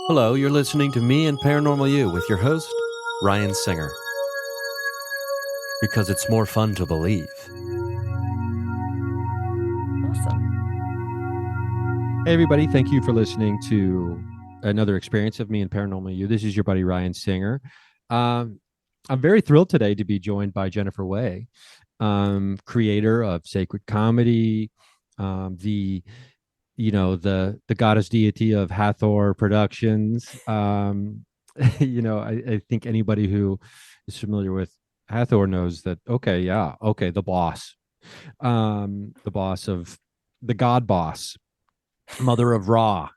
Hello, you're listening to Me and Paranormal You with your host, Ryan Singer. Because it's more fun to believe. Awesome. Hey, everybody. Thank you for listening to another experience of Me and Paranormal You. This is your buddy, Ryan Singer. Um, I'm very thrilled today to be joined by Jennifer Wai, creator of Sacred Comedy, the the goddess deity of Hathor Productions. I think anybody who is familiar with Hathor knows that. Okay, yeah, okay, the boss of the god boss, mother of Ra,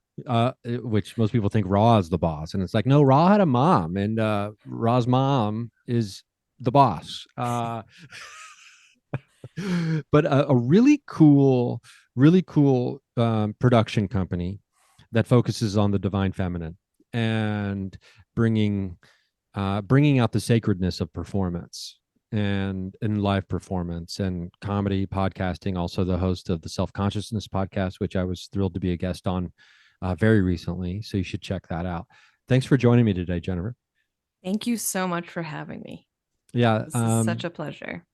which most people think Ra is the boss, and it's like, no, Ra had a mom, and Ra's mom is the boss. But a really cool production company that focuses on the divine feminine and bringing bringing out the sacredness of performance and in live performance and comedy podcasting. Also, the host of the Self Consciousness podcast, which I was thrilled to be a guest on very recently. So you should check that out. Thanks for joining me today, Jennifer. Thank you so much for having me. Yeah. This is such a pleasure.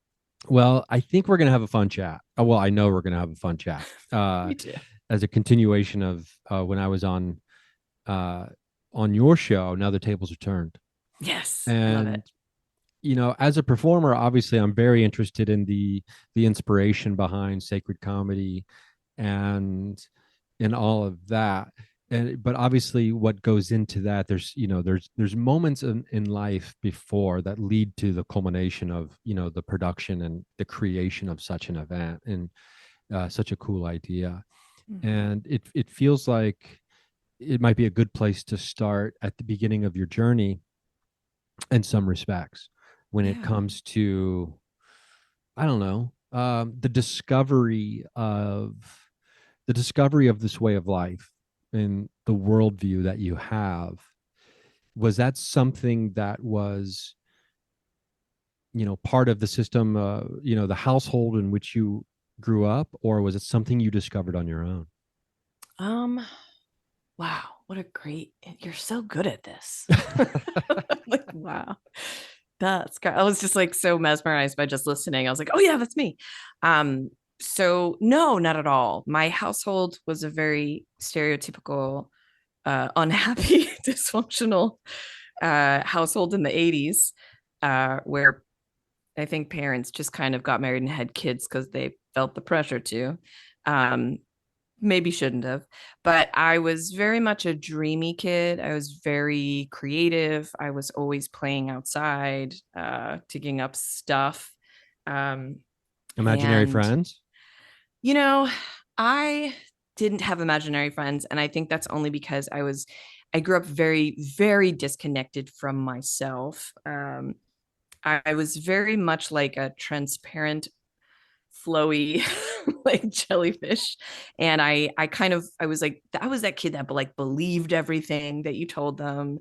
Well, I think we're going to have a fun chat. Well, I know we're going to have a fun chat. Me too. As a continuation of when I was on your show. Now the tables are turned. Yes. Love And it. as a performer, obviously I'm very interested in the inspiration behind sacred comedy and all of that. And but obviously what goes into that, there's moments in life before that lead to the culmination of the production and the creation of such an event, and such a cool idea. Mhm. And it feels like it might be a good place to start at the beginning of your journey in some respects, when it Yeah. comes to, I don't know, the discovery of this way of life and the worldview that you have. Was that something that was part of the system, the household in which you grew up, or was it something you discovered on your own? Um, wow, what a great you're so good at this. Like, wow. That's great. I was just like so mesmerized by just listening. I was like, oh yeah, that's me. Um, so no, not at all. My household was a very stereotypical, unhappy, dysfunctional household in the 80s, where I think parents just kind of got married and had kids because they felt the pressure to. Um, Maybe shouldn't have, but I was very much a dreamy kid. I was very creative. I was always playing outside, digging up stuff. Um, Imaginary and, friends. you know, I didn't have imaginary friends. And I think that's only because I grew up very, very disconnected from myself. I was very much like a transparent, flowy, like jellyfish. And I was like, I was that kid that like believed everything that you told them.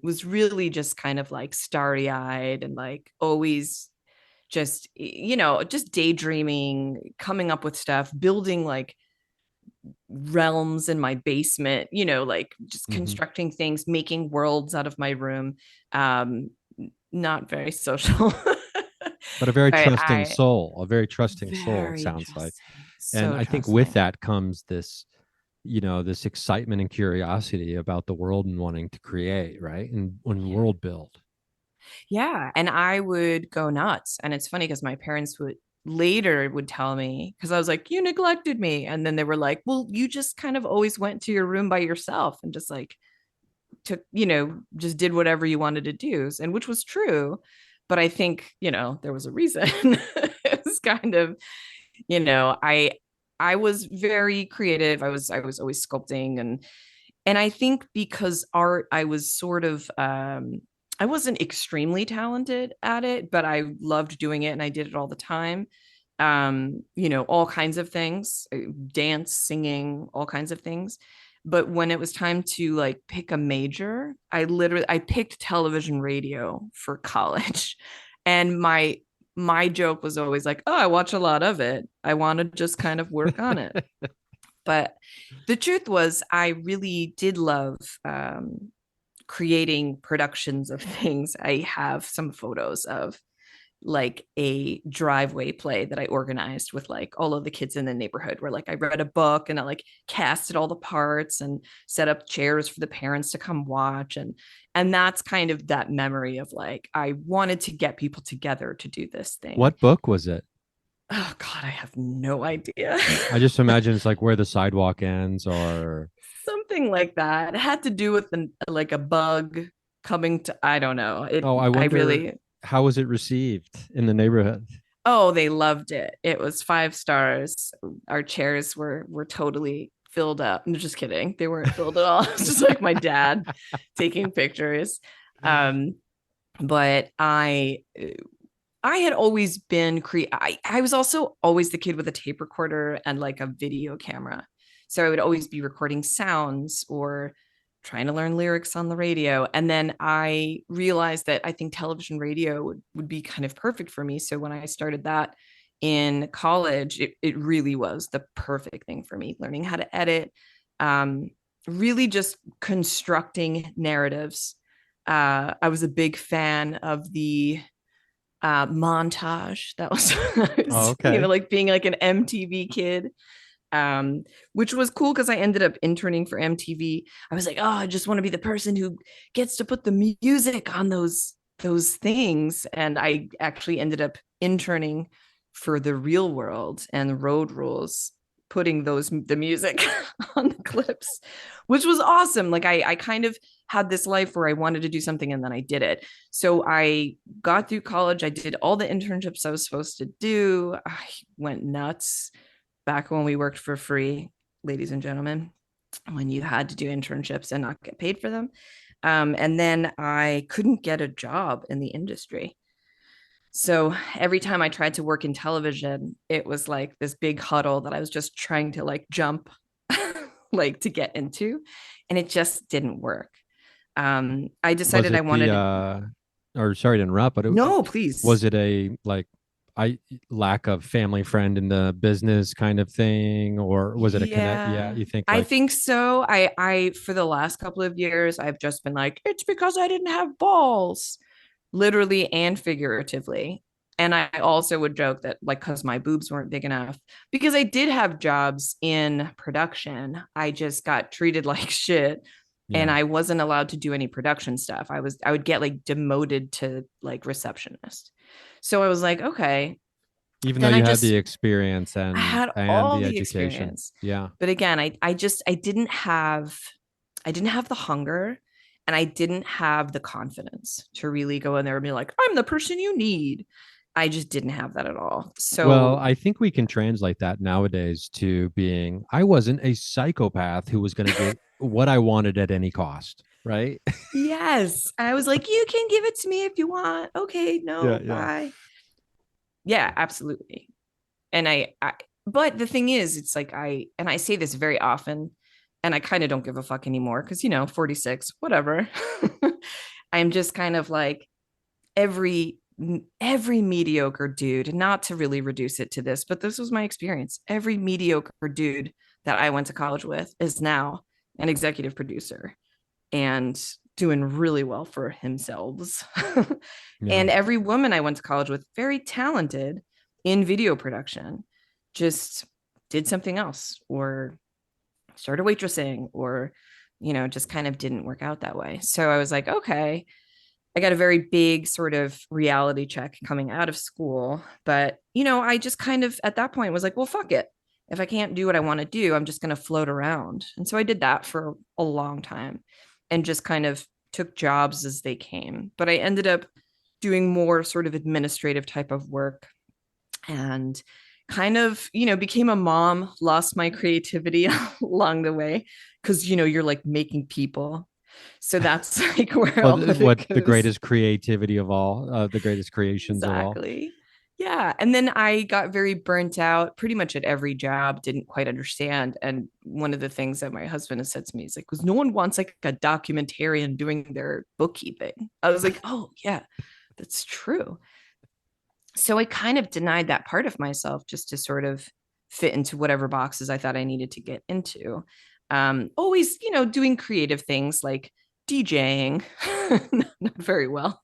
Was really just kind of like starry eyed and like always just, just daydreaming, coming up with stuff, building like realms in my basement, like just Mm-hmm. constructing things, making worlds out of my room. Um, Not very social. But a very But trusting I soul, a very trusting soul, it very sounds like. trusting, And so I think with trusting. that comes this excitement and curiosity about the world and wanting to create, right? And Yeah. world build. Yeah. And I would go nuts. And it's funny because my parents would later would tell me, because I was like, you neglected me. And then they were like, well, you just kind of always went to your room by yourself and just like took, just did whatever you wanted to do. And which was true. But I think, there was a reason. It was kind of, you know, I I was very creative. I was always sculpting, and I think because art, I was sort of I wasn't extremely talented at it, but I loved doing it and I did it all the time. All kinds of things, dance, singing, all kinds of things. But when it was time to like pick a major, I picked television radio for college. And my joke was always like, "Oh, I watch a lot of it. I want to just kind of work on it." But the truth was, I really did love creating productions of things. I have some photos of like a driveway play that I organized with like all of the kids in the neighborhood, where like I read a book and I like casted all the parts and set up chairs for the parents to come watch. And that's kind of that memory of like I wanted to get people together to do this thing. What book was it? Oh God, I have no idea. I just imagine it's like Where the Sidewalk Ends, or Something like that. It had to do with like a bug coming to, I don't know. oh, I I wonder really, how was it received in the neighborhood? oh, they loved it. It was 5 stars. Our chairs were totally filled up. I'm just kidding. They weren't filled at all. It's just like my dad taking pictures. Um, but I had always been I was also always the kid with a tape recorder and like a video camera. So I would always be recording sounds or trying to learn lyrics on the radio. And then I realized that I think television radio would be kind of perfect for me. So when I started that in college, it really was the perfect thing for me, learning how to edit, um, really just constructing narratives. I was a big fan of the montage that was, Oh, you know, okay. like being like an MTV kid, which was cool because I ended up interning for MTV. I was like, oh, I just want to be the person who gets to put the music on those things. And I actually ended up interning for the Real World and Road Rules, putting the music on the clips, which was awesome. Like I kind of had this life where I wanted to do something and then I did it. So I got through college. I did all the internships I was supposed to do. I went nuts back when we worked for free, ladies and gentlemen, when you had to do internships and not get paid for them. And then I couldn't get a job in the industry. So every time I tried to work in television, it was like this big huddle that I was just trying to like jump like to get into. And it just didn't work. I Was decided I it the wanted to, or sorry to interrupt, but no, please. was it a like I lack of family friend in the business kind of thing, or was it a connect? Yeah, Yeah, you think I like, think so. I for the last couple of years, I've just been like, it's because I didn't have balls, literally and figuratively. And I also would joke that like because my boobs weren't big enough, because I did have jobs in production, I just got treated like shit. And yeah, I wasn't allowed to do any production stuff. I would get like demoted to like receptionist. So I was like, okay. even though Then I you had just the experience I had and all the the education, experience. yeah. But again, I didn't have the hunger and I didn't have the confidence to really go in there and be like, I'm the person you need. I just didn't have that at all. Well, So I think we can translate that nowadays to being I wasn't a psychopath who was going to get what I wanted at any cost, right? yes, I was like, you can give it to me if you want. Okay, Yeah, no, yeah. bye. Yeah, absolutely. And but the thing is, it's like and I say this very often, and I kind of don't give a fuck anymore because, 46, whatever. I'm just kind of like every every mediocre dude, not to really reduce it to this, but this was my experience. Every mediocre dude that I went to college with is now an executive producer and doing really well for themselves. Yeah. And every woman I went to college with, very talented in video production, just did something else or started waitressing or, just kind of didn't work out that way. So I was like, okay, I got a very big sort of reality check coming out of school. But, I just kind of at that point was like, well, fuck it. If I can't do what I want to do, I'm just going to float around. And so I did that for a long time and just kind of took jobs as they came. But I ended up doing more sort of administrative type of work and kind of, became a mom, lost my creativity along the way because, you're like making people. So that's like where Well, all of what it the goes. greatest creativity of all, the greatest creations of all. Exactly. Yeah. And then I got very burnt out pretty much at every job, didn't quite understand. And one of the things that my husband has said to me is like, because no one wants like a documentarian doing their bookkeeping. I was like, oh, yeah, that's true. So I kind of denied that part of myself just to sort of fit into whatever boxes I thought I needed to get into. Always, doing creative things like DJing, not very well,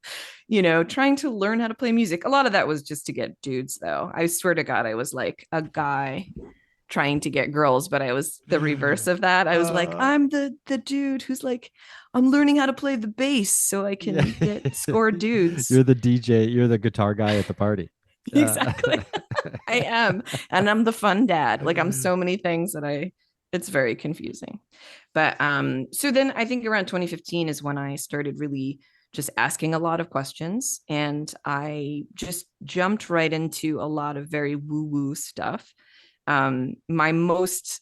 trying to learn how to play music. A lot of that was just to get dudes, though. I swear to God, I was like a guy trying to get girls, but I was the reverse of that. I was like, I'm the dude who's like, I'm learning how to play the bass so I can get score dudes. You're the DJ, you're the guitar guy at the party. Exactly. I am. And I'm the fun dad. Like, I'm so many things that it's very confusing. But so then I think around 2015 is when I started really just asking a lot of questions, and I just jumped right into a lot of very woo-woo stuff. My most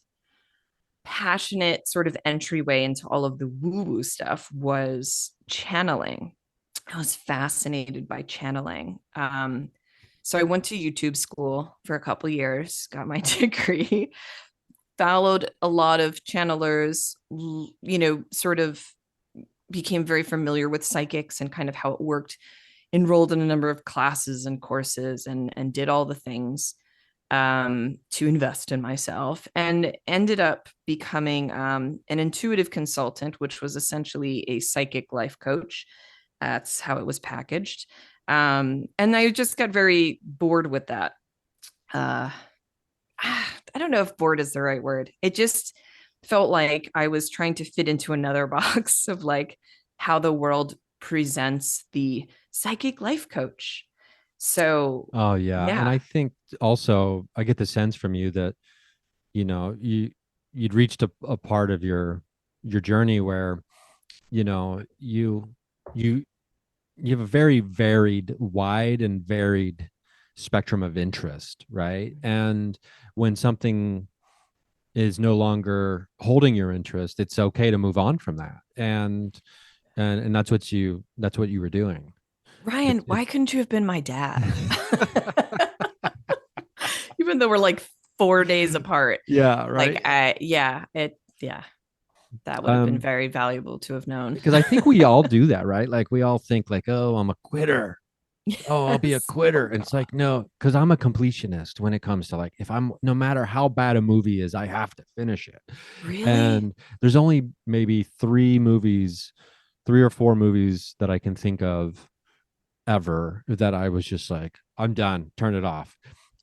passionate sort of entryway into all of the woo-woo stuff was channeling. I was fascinated by channeling. So I went to YouTube school for a couple years, got my degree, followed a lot of channelers, sort of became very familiar with psychics and kind of how it worked, enrolled in a number of classes and courses, and did all the things to invest in myself, and ended up becoming an intuitive consultant, which was essentially a psychic life coach. That's how it was packaged. And I just got very bored with that. I don't know if bored is the right word. It just felt like I was trying to fit into another box of like how the world presents the psychic life coach. So, Oh yeah. And I think also I get the sense from you that, you'd reached a part of your journey where, you have a very wide and varied spectrum of interest, right? And when something is no longer holding your interest, it's okay to move on from that. And that's what you were doing. Ryan, why couldn't you have been my dad? Even though we're like 4 days apart. Yeah, right. That would have been very valuable to have known. Because I think we all do that, right? Like we all think like, oh, I'm a quitter. Yes. Oh, I'll be a quitter. And it's like, no, because I'm a completionist when it comes to like, if I'm, no matter how bad a movie is, I have to finish it. Really? And there's only maybe 3 or 4 movies that I can think of ever that I was just like, I'm done, turn it off.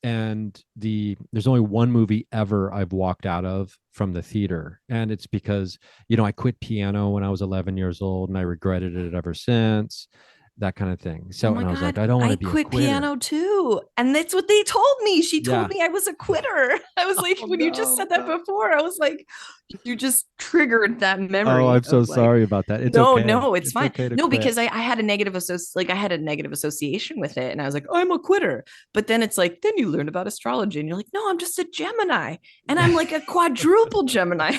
And there's only one movie ever I've walked out of from the theater, and it's because I quit piano when I was 11 years old, and I regretted it ever since, that kind of thing. So, and I was like, I don't want to be a quitter. I quit piano too, and that's what they told me. She told me I was a quitter. I was like, when you just said that before, I was like, you just triggered that memory. Oh, I'm so sorry about that. It's no, okay. No, it's fine. Okay no, because I had a negative association with it, and I was like, I'm a quitter. But then it's like, then you learn about astrology, and you're like, no, I'm just a Gemini, and I'm like a quadruple Gemini.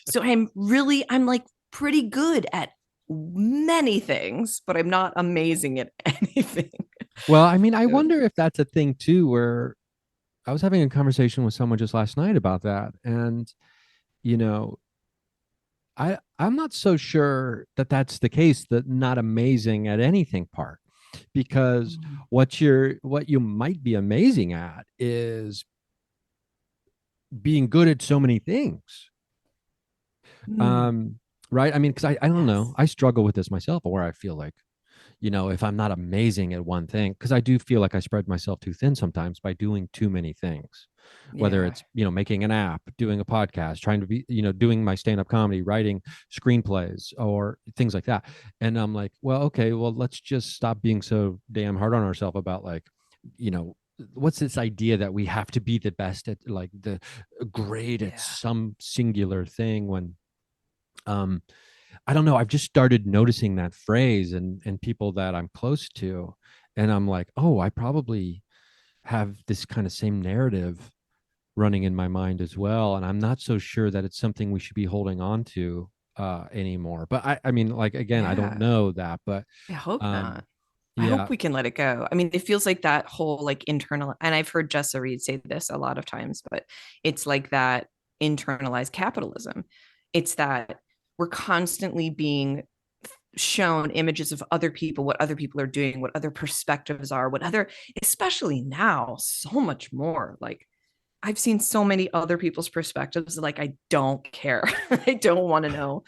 So I'm like pretty good at many things, but I'm not amazing at anything. Well, I mean, I wonder if that's a thing too, where I was having a conversation with someone just last night about that. And, I'm not so sure that that's the case, that not amazing at anything part, because what you might be amazing at is being good at so many things. Right. I mean, because I don't know, I struggle with this myself, where I feel like, if I'm not amazing at one thing, because I do feel like I spread myself too thin sometimes by doing too many things, whether it's, making an app, doing a podcast, trying to be, doing my stand-up comedy, writing screenplays or things like that. And I'm like, well, okay, well, let's just stop being so damn hard on ourselves about like, what's this idea that we have to be the best at, like the great at some singular thing, when I don't know, I've just started noticing that phrase and people that I'm close to, and I'm like, oh, I probably have this kind of same narrative running in my mind as well, and I'm not so sure that it's something we should be holding on to anymore. But I mean, like, again, I don't know that, but I hope not. I hope we can let it go. I mean, it feels like that whole like internal, and I've heard Jessa Reed say this a lot of times, but it's like that internalized capitalism. It's that we're constantly being shown images of other people, what other people are doing, what other perspectives are, especially now, so much more like I've seen so many other people's perspectives. Like, I don't care. I don't want to know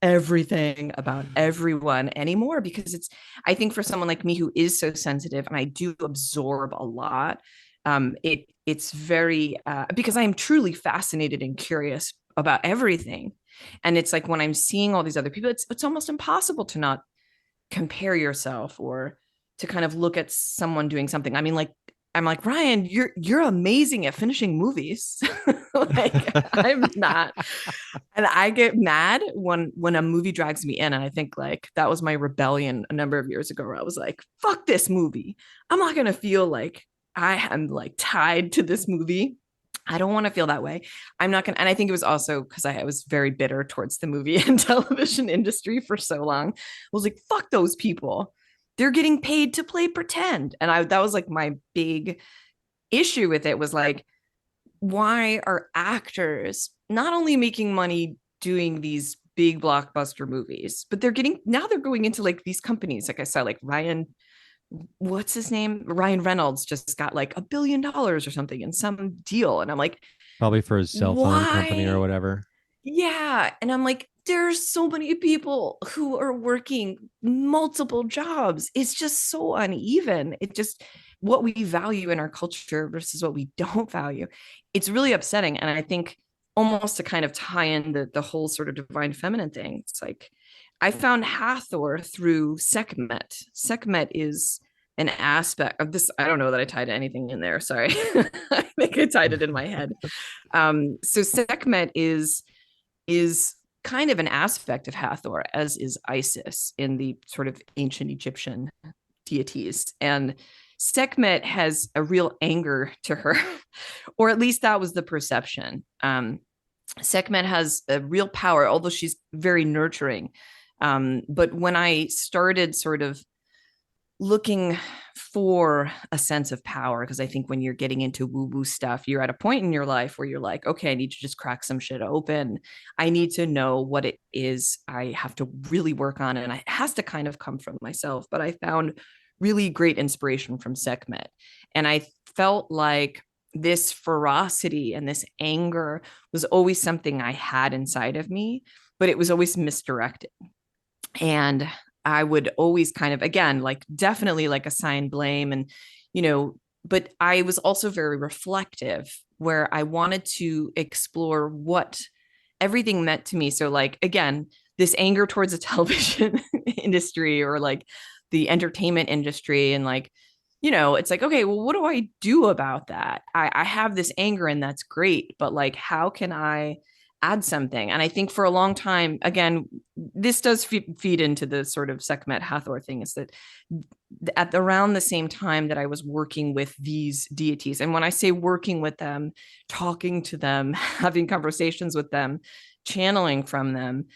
everything about everyone anymore because I think for someone like me who is so sensitive and I do absorb a lot, it's very, because I am truly fascinated and curious about everything. And it's like when I'm seeing all these other people, it's almost impossible to not compare yourself or to kind of look at someone doing something. I mean, like, I'm like, Ryan, you're amazing at finishing movies. Like, I'm not. And I get mad when a movie drags me in. And I think like that was my rebellion a number of years ago where I was like, fuck this movie. I'm not gonna feel like I am like tied to this movie. I don't want to feel that way. I'm not gonna, and I think it was also because I was very bitter towards the movie and television industry for so long. I was like, fuck those people. They're getting paid to play pretend. And that was like my big issue with it was like, why are actors not only making money doing these big blockbuster movies, but they're going into like these companies, like I said, like what's his name? Ryan Reynolds just got like $1 billion or something in some deal. And I'm like, Probably for his cell phone company or why? whatever. Yeah. And I'm like, there's so many people who are working multiple jobs. It's just so uneven. It just what we value in our culture versus what we don't value. It's really upsetting. And I think almost to kind of tie in the whole sort of divine feminine thing, it's like I found Hathor through Sekhmet. Sekhmet is an aspect of this. I don't know that I tied anything in there. Sorry. I think I tied it in my head. So Sekhmet is kind of an aspect of Hathor, as is Isis in the sort of ancient Egyptian deities. And Sekhmet has a real anger to her, or at least that was the perception. Sekhmet has a real power, although she's very nurturing. But when I started sort of looking for a sense of power, because I think when you're getting into woo-woo stuff, you're at a point in your life where you're like, okay, I need to just crack some shit open. I need to know what it is I have to really work on, and it has to kind of come from myself. But I found really great inspiration from Sekhmet, and I felt like this ferocity and this anger was always something I had inside of me, but it was always misdirected. And I would always kind of, again, like definitely like assign blame and, but I was also very reflective where I wanted to explore what everything meant to me. So, like, again, this anger towards the television industry or like the entertainment industry and like, it's like, okay, well, what do I do about that? I have this anger and that's great, but like, how can I add something? And I think for a long time, again, this does feed into the sort of Sekhmet Hathor thing, is that at around the same time that I was working with these deities, and when I say working with them, talking to them, having conversations with them, channeling from them,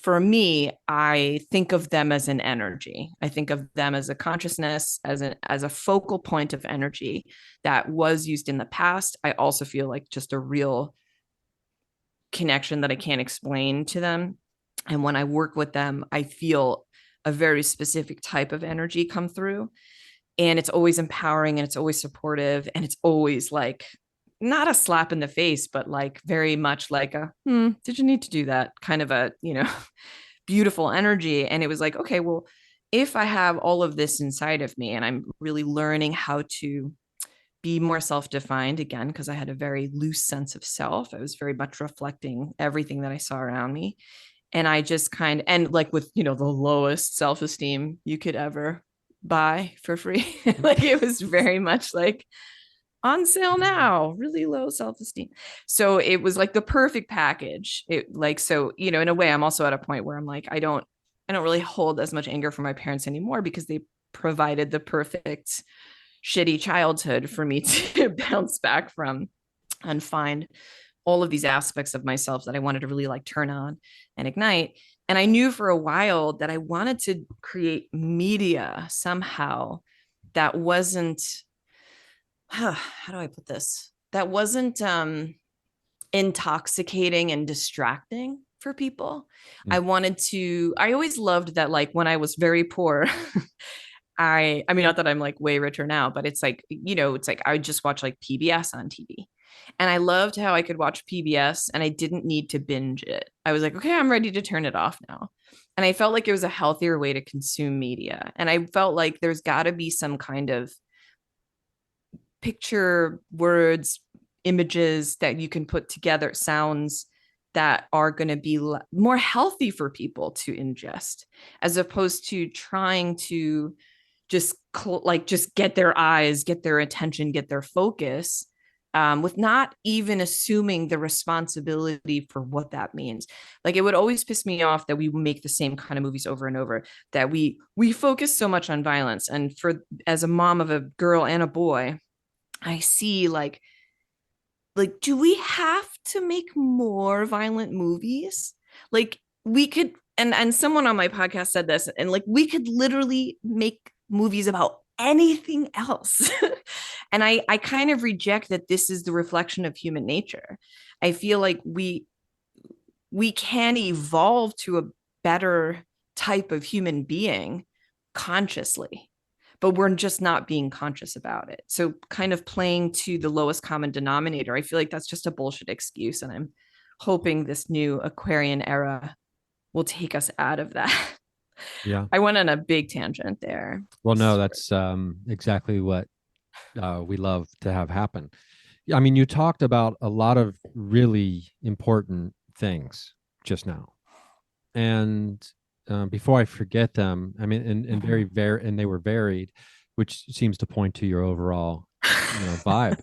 for me, I think of them as an energy. I think of them as a consciousness, as a focal point of energy that was used in the past. I also feel like just a real connection that I can't explain to them. And when I work with them, I feel a very specific type of energy come through. And it's always empowering and it's always supportive. And it's always like not a slap in the face, but like very much like did you need to do that kind of a, beautiful energy. And it was like, okay, well, if I have all of this inside of me and I'm really learning how to be more self-defined again, because I had a very loose sense of self. I was very much reflecting everything that I saw around me. And I just and like with, the lowest self-esteem you could ever buy for free. Like it was very much like on sale now, really low self-esteem. So it was like the perfect package. It like, so, in a way, I'm also at a point where I'm like, I don't really hold as much anger for my parents anymore because they provided the perfect shitty childhood for me to bounce back from and find all of these aspects of myself that I wanted to really like turn on and ignite. And I knew for a while that I wanted to create media somehow that wasn't, how do I put this? That wasn't intoxicating and distracting for people. I always loved that, like when I was very poor, I mean, not that I'm like way richer now, but it's like, it's like I would just watch like PBS on TV. And I loved how I could watch PBS and I didn't need to binge it. I was like, okay, I'm ready to turn it off now. And I felt like it was a healthier way to consume media. And I felt like there's got to be some kind of picture, words, images that you can put together, sounds that are going to be more healthy for people to ingest, as opposed to trying to just just get their eyes, get their attention, get their focus, with not even assuming the responsibility for what that means. Like, it would always piss me off that we make the same kind of movies over and over, that we focus so much on violence. And for, as a mom of a girl and a boy, I see do we have to make more violent movies? Like, we could, and someone on my podcast said this, and like, we could literally make movies about anything else. And I kind of reject that this is the reflection of human nature. I feel like we can evolve to a better type of human being consciously, but we're just not being conscious about it. So, kind of playing to the lowest common denominator, I feel like that's just a bullshit excuse. And I'm hoping this new Aquarian era will take us out of that. Yeah. I went on a big tangent there. Well, no, that's exactly what we love to have happen. I mean, you talked about a lot of really important things just now, and before I forget them, I mean, and very, and they were varied, which seems to point to your overall, vibe.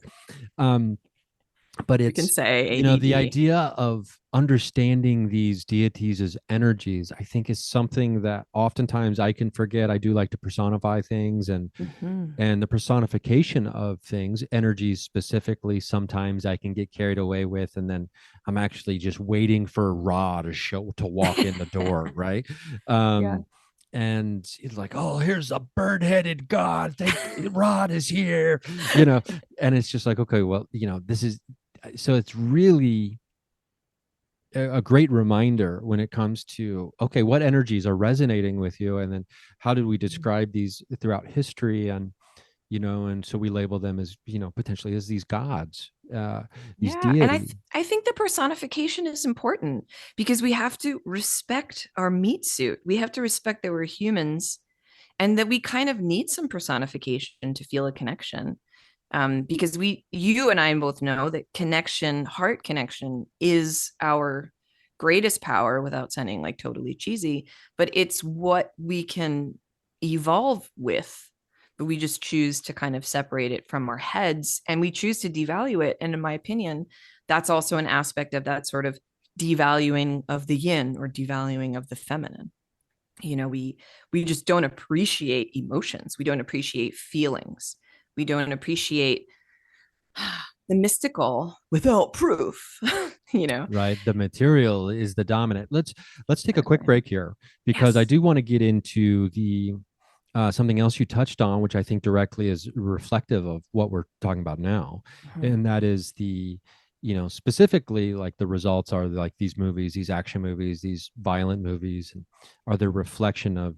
But We can it's, say the ADD. idea of understanding these deities as energies, I think, is something that oftentimes I can forget. I do like to personify things, and Mhm. the personification of things, energies specifically, sometimes I can get carried away with, and then I'm actually just waiting for Ra to walk in the door, right? Yeah. And it's like, oh, here's a bird-headed god. Rod is here, and it's just like, okay, well, this is, so it's really a great reminder when it comes to, okay, what energies are resonating with you, and then how did we describe these throughout history, and so we label them as, potentially as these gods, these Yeah, and deities. I think the personification is important because we have to respect our meat suit. We have to respect that we're humans and that we kind of need some personification to feel a connection. Because you and I both know that connection, heart connection, is our greatest power, without sounding like totally cheesy, but it's what we can evolve with. But we just choose to kind of separate it from our heads and we choose to devalue it. And in my opinion, that's also an aspect of that sort of devaluing of the yin or devaluing of the feminine. We just don't appreciate emotions, we don't appreciate feelings, we don't appreciate the mystical without proof. Right, the material is the dominant. Let's take a quick Exactly. break here, because I Yes. do want to get into the something else you touched on, which I think directly is reflective of what we're talking about now. Mhm. And that is specifically, like, the results are like these movies, these action movies, these violent movies, and are the reflection of,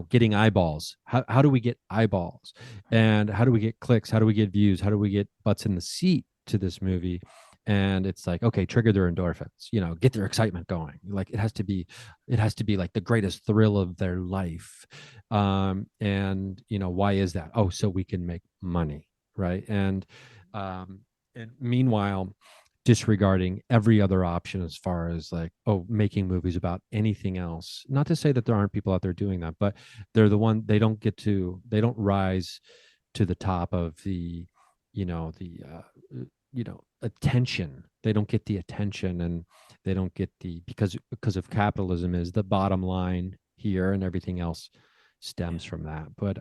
getting eyeballs. How do we get eyeballs? And how do we get clicks? How do we get views? How do we get butts in the seat to this movie? And it's like, okay, trigger their endorphins, get their excitement going. Like, it has to be like the greatest thrill of their life. And why is that? Oh, so we can make money, right? And meanwhile, disregarding every other option, as far as, like, oh, making movies about anything else. Not to say that there aren't people out there doing that, but they don't rise to the top of the attention. They don't get the attention, and they don't get the, because of capitalism is the bottom line here, and everything else stems from that. But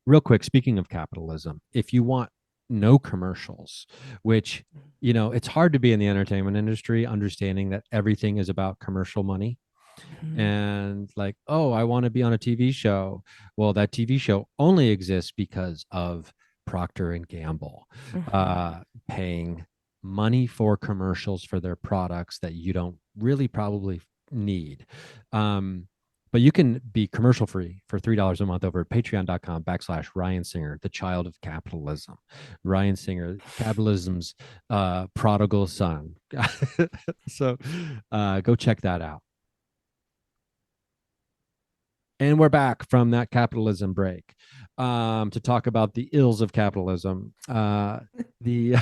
real quick, speaking of capitalism, if you want no commercials, which, it's hard to be in the entertainment industry understanding that everything is about commercial money. Mhm. And, like, oh, I want to be on a TV show. Well, that TV show only exists because of Procter and Gamble Mhm. uh, paying money for commercials for their products that you don't really probably need. Um, But you can be commercial free for $3 a month over at patreon.com/Ryan Singer, the child of capitalism. Ryan Singer, capitalism's prodigal son. So go check that out. And we're back from that capitalism break to talk about the ills of capitalism. The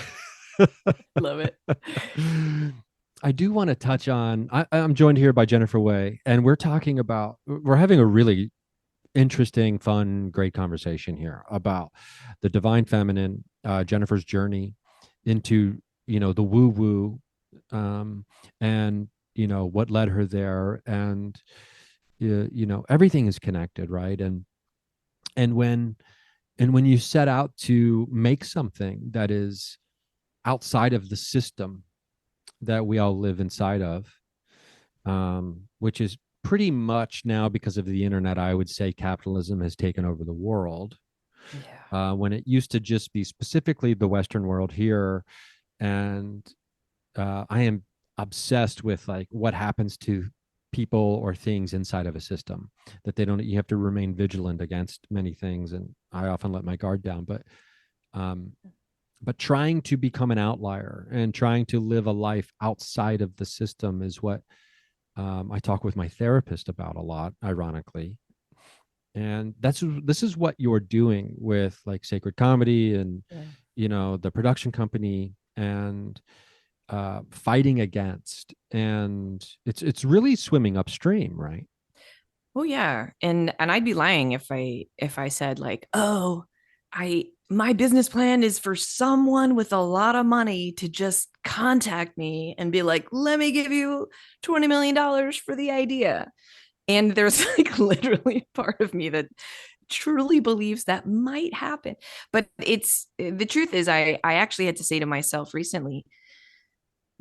Love it. I do want to touch on. I'm joined here by Jennifer Wai, and we're having a really interesting, fun, great conversation here about the divine feminine, Jennifer's journey into the woo woo, and what led her there, and everything is connected, right? And when you set out to make something that is outside of the system that we all live inside of, which is pretty much now, because of the internet, I would say capitalism has taken over the world. Yeah. When it used to just be specifically the Western world here. And I am obsessed with like what happens to people or things inside of a system that you have to remain vigilant against many things. And I often let my guard down, but trying to become an outlier and trying to live a life outside of the system is what I talk with my therapist about a lot, ironically. And this is what you're doing with like Sacred Comedy and the production company, and fighting against, and it's really swimming upstream, right? Oh yeah. And I'd be lying if I said like, oh, my business plan is for someone with a lot of money to just contact me and be like, let me give you $20 million for the idea. And there's like literally a part of me that truly believes that might happen. But the truth is, I actually had to say to myself recently,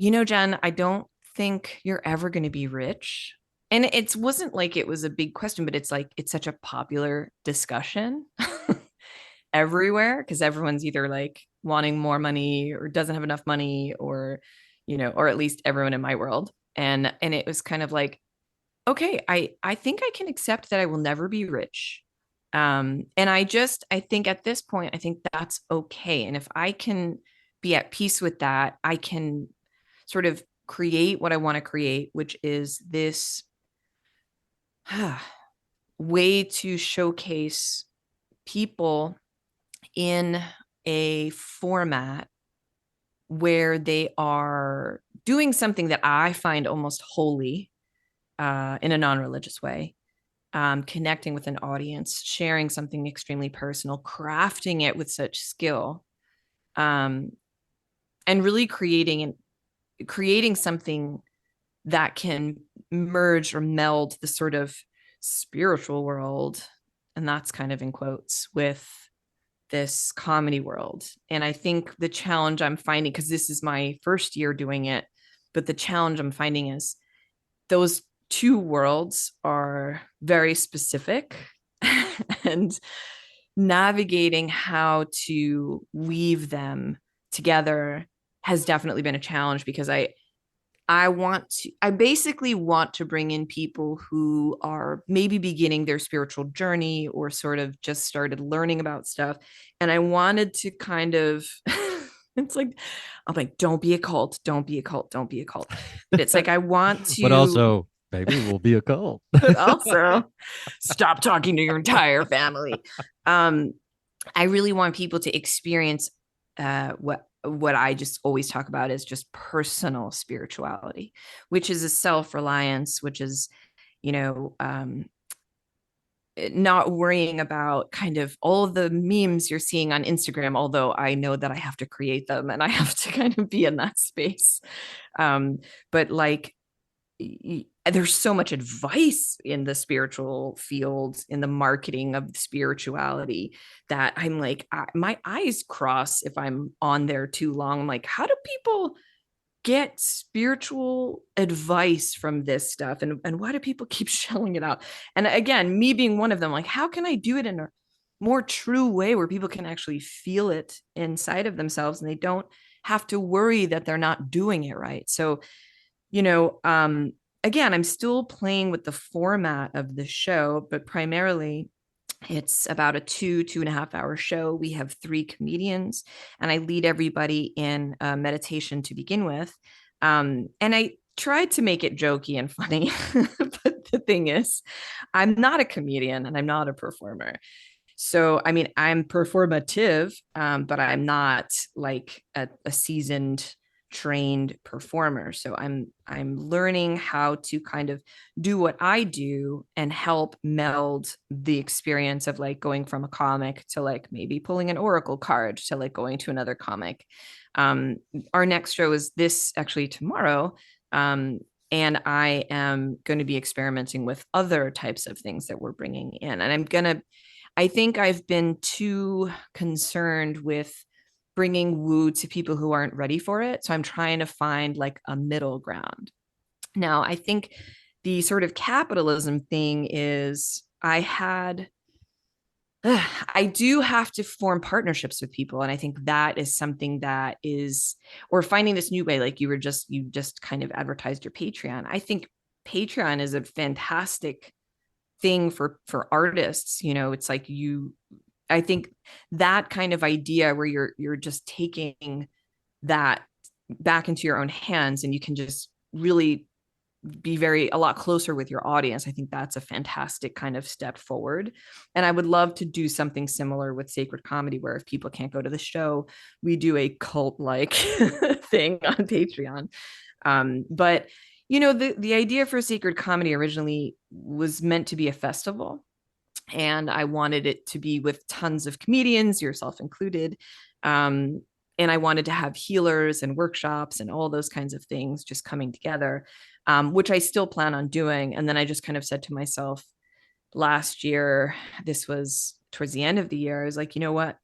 Jen, I don't think you're ever going to be rich. And it wasn't like it was a big question, but it's like it's such a popular discussion everywhere because everyone's either like wanting more money or doesn't have enough money, or or at least everyone in my world. And it was kind of like, okay, I think I can accept that I will never be rich. And I think at this point, I think that's okay. And if I can be at peace with that, I can sort of create what I want to create, which is this way to showcase people in a format where they are doing something that I find almost holy, in a non-religious way, connecting with an audience, sharing something extremely personal, crafting it with such skill, and really creating something that can merge or meld the sort of spiritual world, and that's kind of in quotes, with this comedy world. And I think the challenge I'm finding, because this is my first year doing it, but the challenge I'm finding is those two worlds are very specific and navigating how to weave them together has definitely been a challenge, because I basically want to bring in people who are maybe beginning their spiritual journey or sort of just started learning about stuff. And I wanted to kind of, it's like, I'm like, don't be a cult, don't be a cult, don't be a cult. But it's like, I want to. But also, maybe we'll be a cult. But also, stop talking to your entire family. I really want people to experience what I just always talk about is just personal spirituality, which is a self-reliance, which is, not worrying about kind of all of the memes you're seeing on Instagram, although I know that I have to create them and I have to kind of be in that space. But like, there's so much advice in the spiritual field, in the marketing of spirituality, that I'm like, my eyes cross if I'm on there too long. I'm like, how do people get spiritual advice from this stuff? And why do people keep shelling it out? And again, me being one of them, like, how can I do it in a more true way where people can actually feel it inside of themselves and they don't have to worry that they're not doing it right? So, again, I'm still playing with the format of the show, but primarily it's about a 2.5 hour show. We have 3 comedians, and I lead everybody in meditation to begin with. And I tried to make it jokey and funny, but the thing is, I'm not a comedian and I'm not a performer. So, I mean, I'm performative, but I'm not like a seasoned, trained performer. So I'm learning how to kind of do what I do and help meld the experience of like going from a comic to like maybe pulling an oracle card to like going to another comic. Um, our next show is this actually tomorrow. And I am going to be experimenting with other types of things that we're bringing in. And I think I've been too concerned with bringing woo to people who aren't ready for it. So I'm trying to find like a middle ground. Now, I think the sort of capitalism thing is I do have to form partnerships with people. And I think that is something that is, or finding this new way, like you just kind of advertised your Patreon. I think Patreon is a fantastic thing for artists. It's like I think that kind of idea where you're just taking that back into your own hands and you can just really be a lot closer with your audience. I think that's a fantastic kind of step forward. And I would love to do something similar with Sacred Comedy, where if people can't go to the show, we do a cult like thing on Patreon. But the idea for Sacred Comedy originally was meant to be a festival, and I wanted it to be with tons of comedians, yourself included. And I wanted to have healers and workshops and all those kinds of things just coming together, which I still plan on doing. And then I just kind of said to myself last year, this was towards the end of the year, I was like, you know what?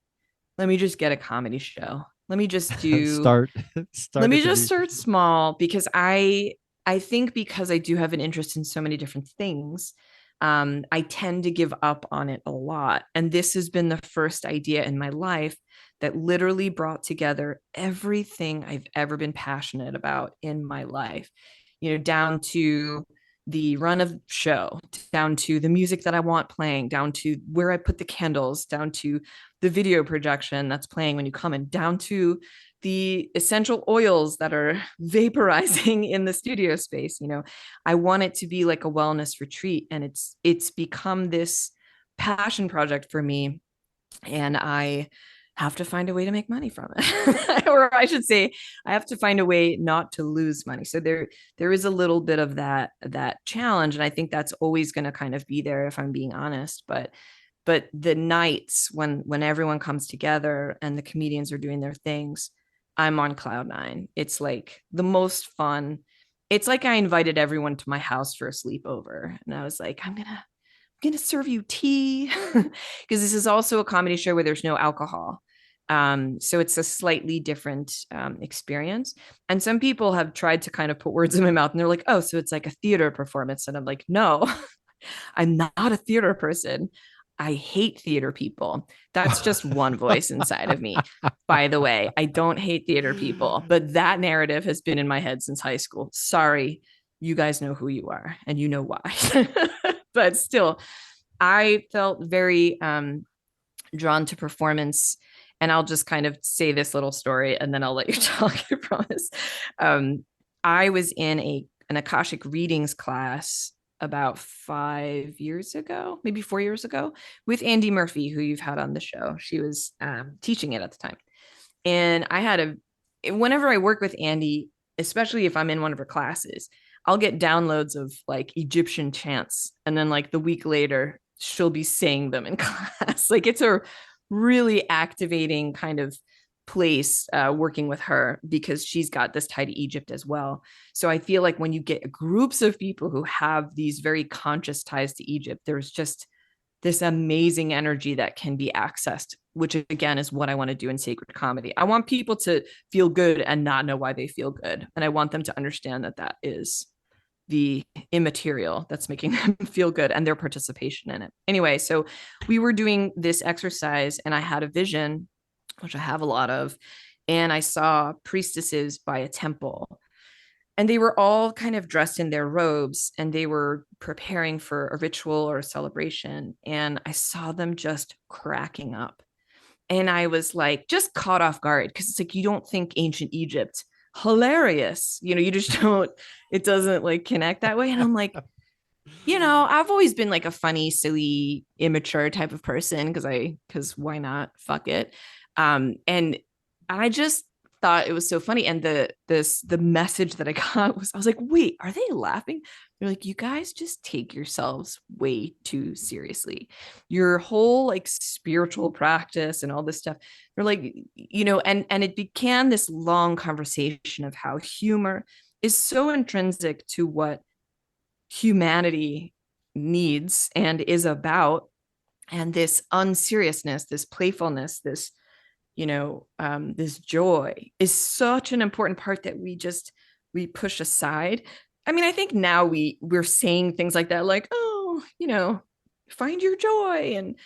Let me just get a comedy show. Let me just start let start me at the just start small, because I think because I do have an interest in so many different things, I tend to give up on it a lot. And this has been the first idea in my life that literally brought together everything I've ever been passionate about in my life, down to the run of show, down to the music that I want playing, down to where I put the candles, down to the video projection that's playing when you come in, down to the essential oils that are vaporizing in the studio space. I want it to be like a wellness retreat, and it's become this passion project for me, and I have to find a way to make money from it. Or I should say, I have to find a way not to lose money. So there is a little bit of that challenge, and I think that's always going to kind of be there, if I'm being honest. But the nights when everyone comes together and the comedians are doing their things, I'm on cloud nine. It's like the most fun. It's like I invited everyone to my house for a sleepover, and I was like, I'm gonna serve you tea, because this is also a comedy show where there's no alcohol. So it's a slightly different experience. And some people have tried to kind of put words in my mouth, and they're like, oh, so it's like a theater performance. And I'm like, no, I'm not a theater person. I hate theater people. That's just one voice inside of me. By the way, I don't hate theater people, but that narrative has been in my head since high school. Sorry, you guys know who you are and you know why. But still, I felt very drawn to performance. And I'll just kind of say this little story and then I'll let you talk, I promise. I was in an Akashic readings class about 5 years ago, maybe 4 years ago, with Andy Murphy, who you've had on the show. She was teaching it at the time. And whenever I work with Andy, especially if I'm in one of her classes, I'll get downloads of like Egyptian chants. And then like the week later, she'll be saying them in class. Like it's a really activating kind of place working with her, because she's got this tie to Egypt as well. So I feel like when you get groups of people who have these very conscious ties to Egypt, there's just this amazing energy that can be accessed, which again is what I want to do in Sacred Comedy. I want people to feel good and not know why they feel good. And I want them to understand that that is the immaterial that's making them feel good and their participation in it. Anyway, so we were doing this exercise and I had a vision, which I have a lot of, and I saw priestesses by a temple. And they were all kind of dressed in their robes and they were preparing for a ritual or a celebration. And I saw them just cracking up. And I was like, just caught off guard because it's like, you don't think ancient Egypt hilarious. You just don't, it doesn't like connect that way. And I'm like, I've always been like a funny, silly, immature type of person because why not? Fuck it. And I just thought it was so funny. And the message that I got was, I was like, wait, are they laughing? They're like, you guys just take yourselves way too seriously. Your whole like spiritual practice and all this stuff. They're like, and it began this long conversation of how humor is so intrinsic to what humanity needs and is about, and this unseriousness, this playfulness, this joy is such an important part that we push aside. I mean, I think now we're saying things like that, like, oh, find your joy and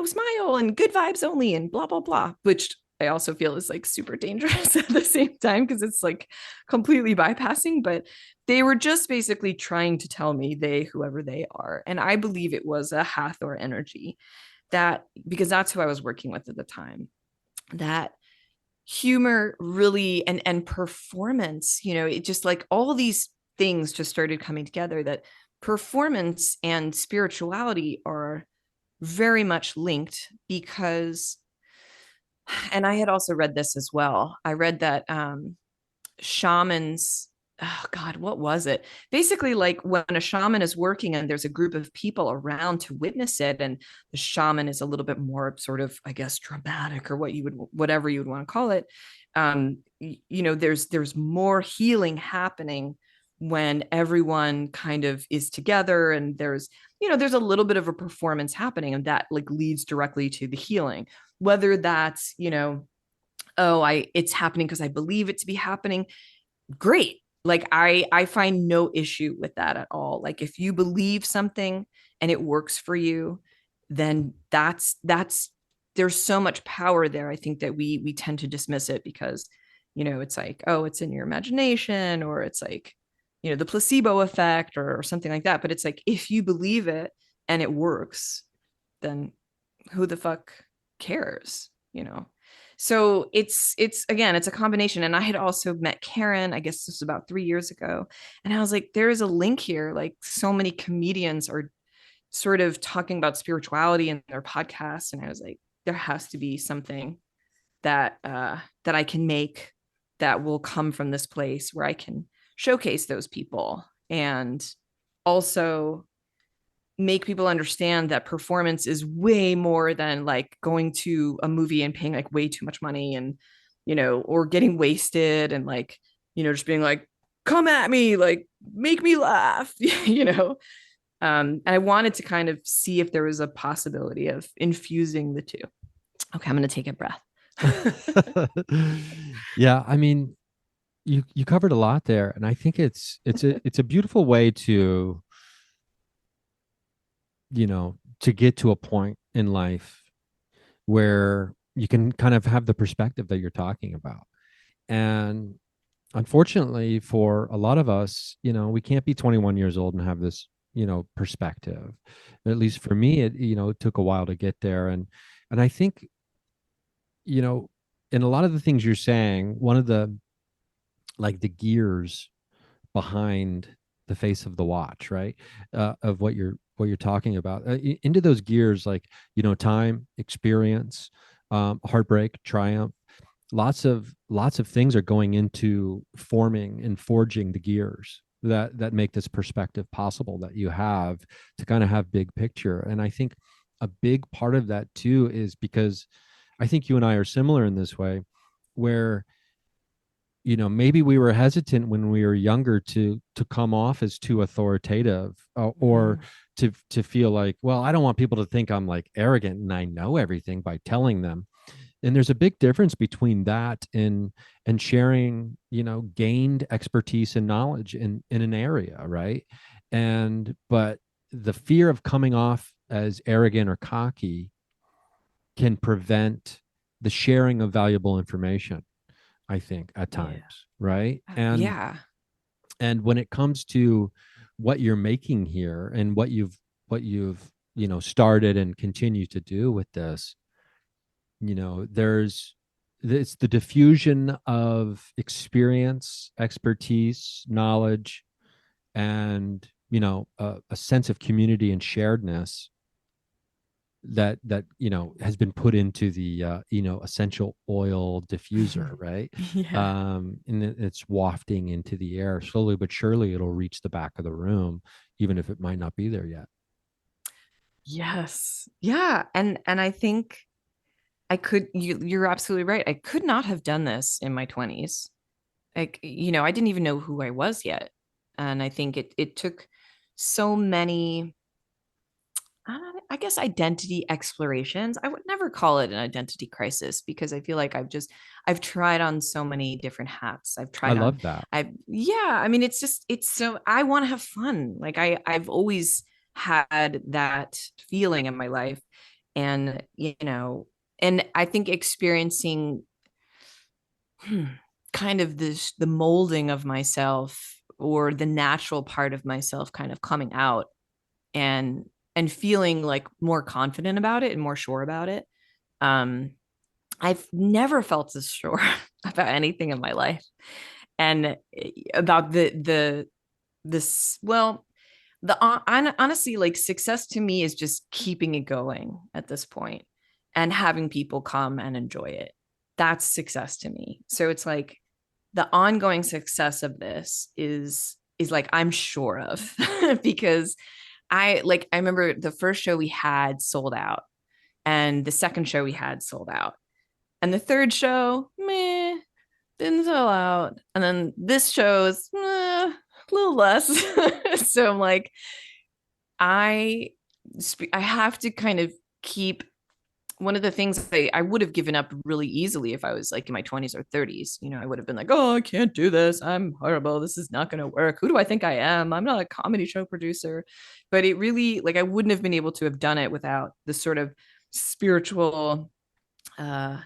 smile and good vibes only and blah blah blah, which I also feel is like super dangerous at the same time because it's like completely bypassing. But they were just basically trying to tell me, whoever they are, and I believe it was a Hathor energy, that because that's who I was working with at the time, that humor really and performance, it just like all these things just started coming together, that performance and spirituality are very much linked. Because, and I had also read this as well, I read that shamans, oh god, what was it, basically like when a shaman is working and there's a group of people around to witness it, and the shaman is a little bit more sort of, I guess, dramatic, or whatever you would want to call it. There's more healing happening when everyone kind of is together, and there's a little bit of a performance happening, and that like leads directly to the healing, whether that's it's happening because I believe it to be happening. Great. Like I find no issue with that at all. Like if you believe something and it works for you, then that's there's so much power there. I think that we tend to dismiss it because it's like, oh, it's in your imagination, or it's like the placebo effect, or something like that. But it's like, if you believe it and it works, then who the fuck cares? So it's again, it's a combination. And I had also met Karen, I guess this was about 3 years ago, and I was like, there is a link here. Like so many comedians are sort of talking about spirituality in their podcasts, and I was like, there has to be something that I can make that will come from this place where I can showcase those people, and also make people understand that performance is way more than like going to a movie and paying like way too much money, and or getting wasted and like just being like, come at me, like make me laugh. And I wanted to kind of see if there was a possibility of infusing the two. Okay, I'm going to take a breath. Yeah, I mean, you covered a lot there, and I think it's a beautiful way to to get to a point in life where you can kind of have the perspective that you're talking about. And unfortunately, for a lot of us, we can't be 21 years old and have this, perspective. At least for me, it took a while to get there. And I think, in a lot of the things you're saying, one of the like the gears behind the face of the watch, right? Of what you're talking about, into those gears, like time, experience, heartbreak, triumph. Lots of things are going into forming and forging the gears that make this perspective possible that you have to kind of have big picture. And I think a big part of that too is because I think you and I are similar in this way, where maybe we were hesitant when we were younger to come off as too authoritative, or to feel like, well, I don't want people to think I'm like arrogant and I know everything by telling them. And there's a big difference between that and sharing gained expertise and knowledge in an area, right? But the fear of coming off as arrogant or cocky can prevent the sharing of valuable information, I think, at times, Yeah. right? And Yeah. And when it comes to what you're making here and what you've started and continue to do with this, there's it's the diffusion of experience, expertise, knowledge, and a sense of community and sharedness that has been put into the essential oil diffuser, right? Yeah. And it's wafting into the air slowly but surely. It'll reach the back of the room, even if it might not be there yet. Yes. Yeah. And I think you're absolutely right. I could not have done this in my 20s. Like, I didn't even know who I was yet. And I think it took so many, I guess, identity explorations. I would never call it an identity crisis because I feel like I've tried on so many different hats. I love that. Yeah, I mean, it's so, I want to have fun. Like I've always had that feeling in my life. And, and I think experiencing kind of the molding of myself or the natural part of myself kind of coming out and feeling like more confident about it and more sure about it. um I've never felt this sure about anything in my life. And about this, well, honestly, like, success to me is just keeping it going at this point and having people come and enjoy it. That's success to me. So it's like the ongoing success of this is like I'm sure of because I remember the first show we had sold out, and the second show we had sold out, and the third show, meh, didn't sell out, and then this show is a little less. So I'm like, I I have to kind of keep, one of the things I would have given up really easily if I was like in my 20s or 30s. I would have been like, oh, I can't do this. I'm horrible. This is not going to work. Who do I think I am? I'm not a comedy show producer. But it really, like, I wouldn't have been able to have done it without the sort of spiritual uh,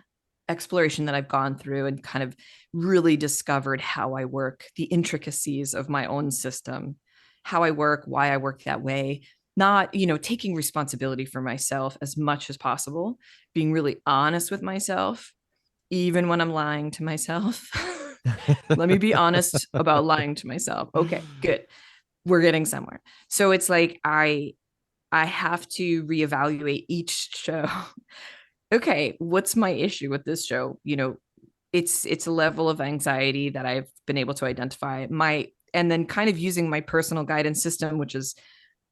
exploration that I've gone through and kind of really discovered how I work, the intricacies of my own system, how I work, why I work that way, not, taking responsibility for myself as much as possible, being really honest with myself, even when I'm lying to myself. Let me be honest about lying to myself. Okay, good. We're getting somewhere. So it's like I have to reevaluate each show. Okay, what's my issue with this show? It's a level of anxiety that I've been able to identify. And then kind of using my personal guidance system, which is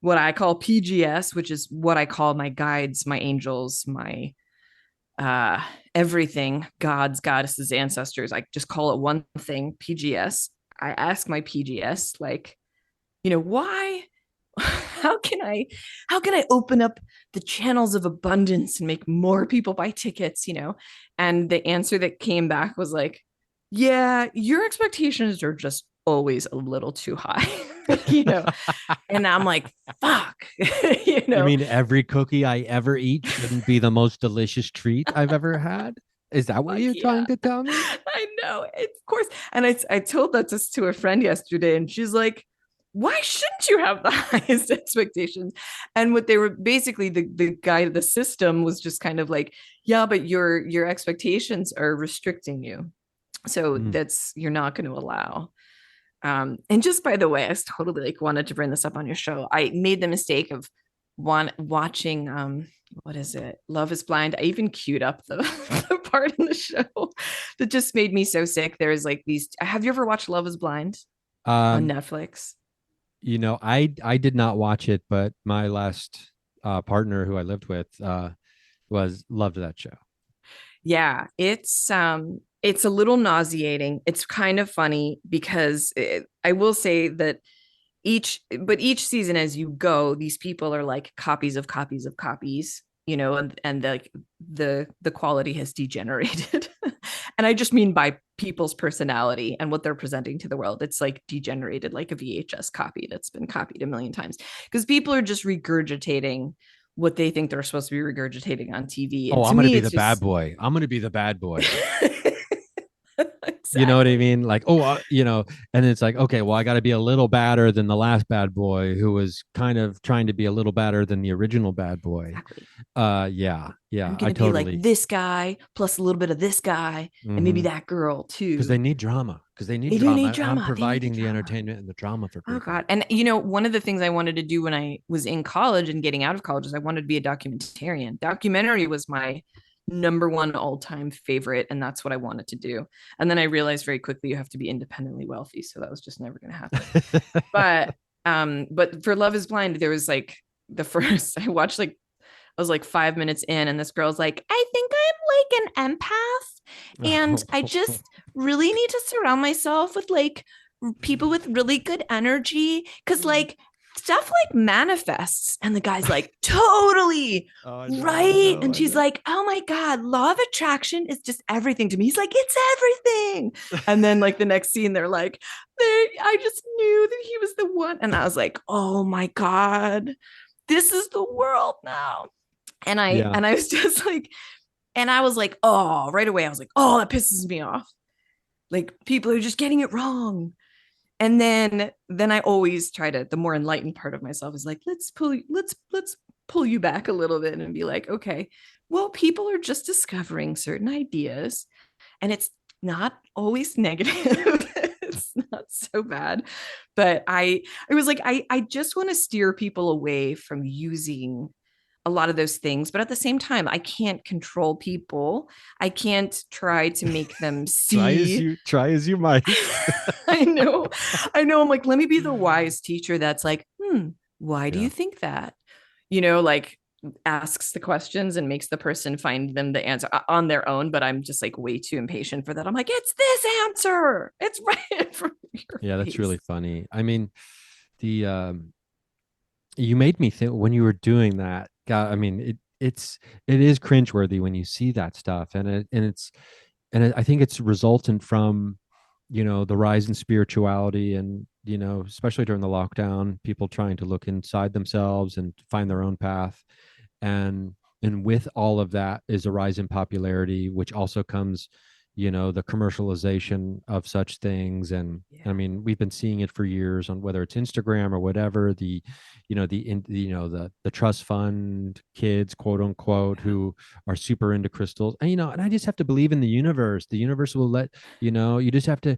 what I call PGS, which is what I call my guides, my angels, my uh everything, gods, goddesses, ancestors. I just call it one thing, PGS. I ask my PGS, like, why, how can I open up the channels of abundance and make more people buy tickets? And the answer that came back was like, yeah, your expectations are just always a little too high. you know and I'm like, fuck. you You know mean every cookie I ever eat shouldn't be the most delicious treat I've ever had? Is that what Fuck you're yeah. trying to tell me? I know, of course. And I told that to a friend yesterday, and she's like, why shouldn't you have the highest expectations? And what they were basically, the guy, the system was just kind of like, yeah, but your expectations are restricting you. So Mm. that's, you're not going to allow. And just by the way, I was totally like wanted to bring this up on your show. I made the mistake of watching what is it? Love is Blind. I even queued up the, the part in the show that just made me so sick. There's like these. Have you ever watched Love is Blind on Um, Netflix? I did not watch it, but my last partner who I lived with was loved that show. Yeah, it's a little nauseating. It's kind of funny because I will say that each season as you go, these people are like copies of copies of copies, and like the quality has degenerated. And I just mean by people's personality and what they're presenting to the world. It's like degenerated like a VHS copy that's been copied a million times because people are just regurgitating what they think they're supposed to be regurgitating on TV. Oh, And to I'm gonna me, be it's the bad just boy. I'm gonna be the bad boy. You know what I Exactly. mean? Like, oh, and it's like, okay, well, I got to be a little badder than the last bad boy who was kind of trying to be a little badder than the original bad boy. Exactly. Yeah, I'm I gonna be like totally. this guy plus a little bit of this guy and maybe Mhm. that girl Because too. they need drama. Because they need They do need drama, and I'm drama. They need the providing the drama. entertainment and the drama for Oh people. God. And one of the things I wanted to do when I was in college and getting out of college is I wanted to be a documentarian. Documentary was my number one all-time favorite, and that's what I wanted to do. And then I realized very quickly you have to be independently wealthy, so that was just never going to happen. But for Love is Blind, there was like the first I watched like I was like 5 minutes in, and this girl's like, I think I'm like an empath, and I just really need to surround myself with like people with really good energy because like stuff like manifests. And the guy's like, totally Oh, I know, I right. know, And I she's know. like, oh my God, law of attraction is just everything to me. He's like, it's everything. And then like the next scene, they're like, I just knew that he was the one. And I was like, oh my God, this is the world now. And I Yeah. and I was just like, and I was like, oh, right away, I was like, oh, that pisses me off. Like people are just getting it wrong. And then I always try to, the more enlightened part of myself is like, let's pull you back a little bit and be like, okay, well, people are just discovering certain ideas, and it's not always negative. It's not so bad. But I was like, I just want to steer people away from using a lot of those things, but at the same time I can't control people. I can't try to make them see. Try as you might. I know, I'm like, let me be the wise teacher that's like, why do Yeah. you think that, like asks the questions and makes the person find them the answer on their own. But I'm just like way too impatient for that. I'm like, it's this answer, it's right in front of your Yeah, that's face. really funny. I mean, the you made me think when you were doing that. God, I mean, it is cringeworthy when you see that stuff, I think it's resultant from the rise in spirituality, and especially during the lockdown, people trying to look inside themselves and find their own path, and with all of that is a rise in popularity, which also comes the commercialization of such things. And I Yeah. mean, we've been seeing it for years on whether it's Instagram or whatever, the trust fund kids, quote unquote, Yeah. who are super into crystals. And I just have to believe in the universe will let you just have to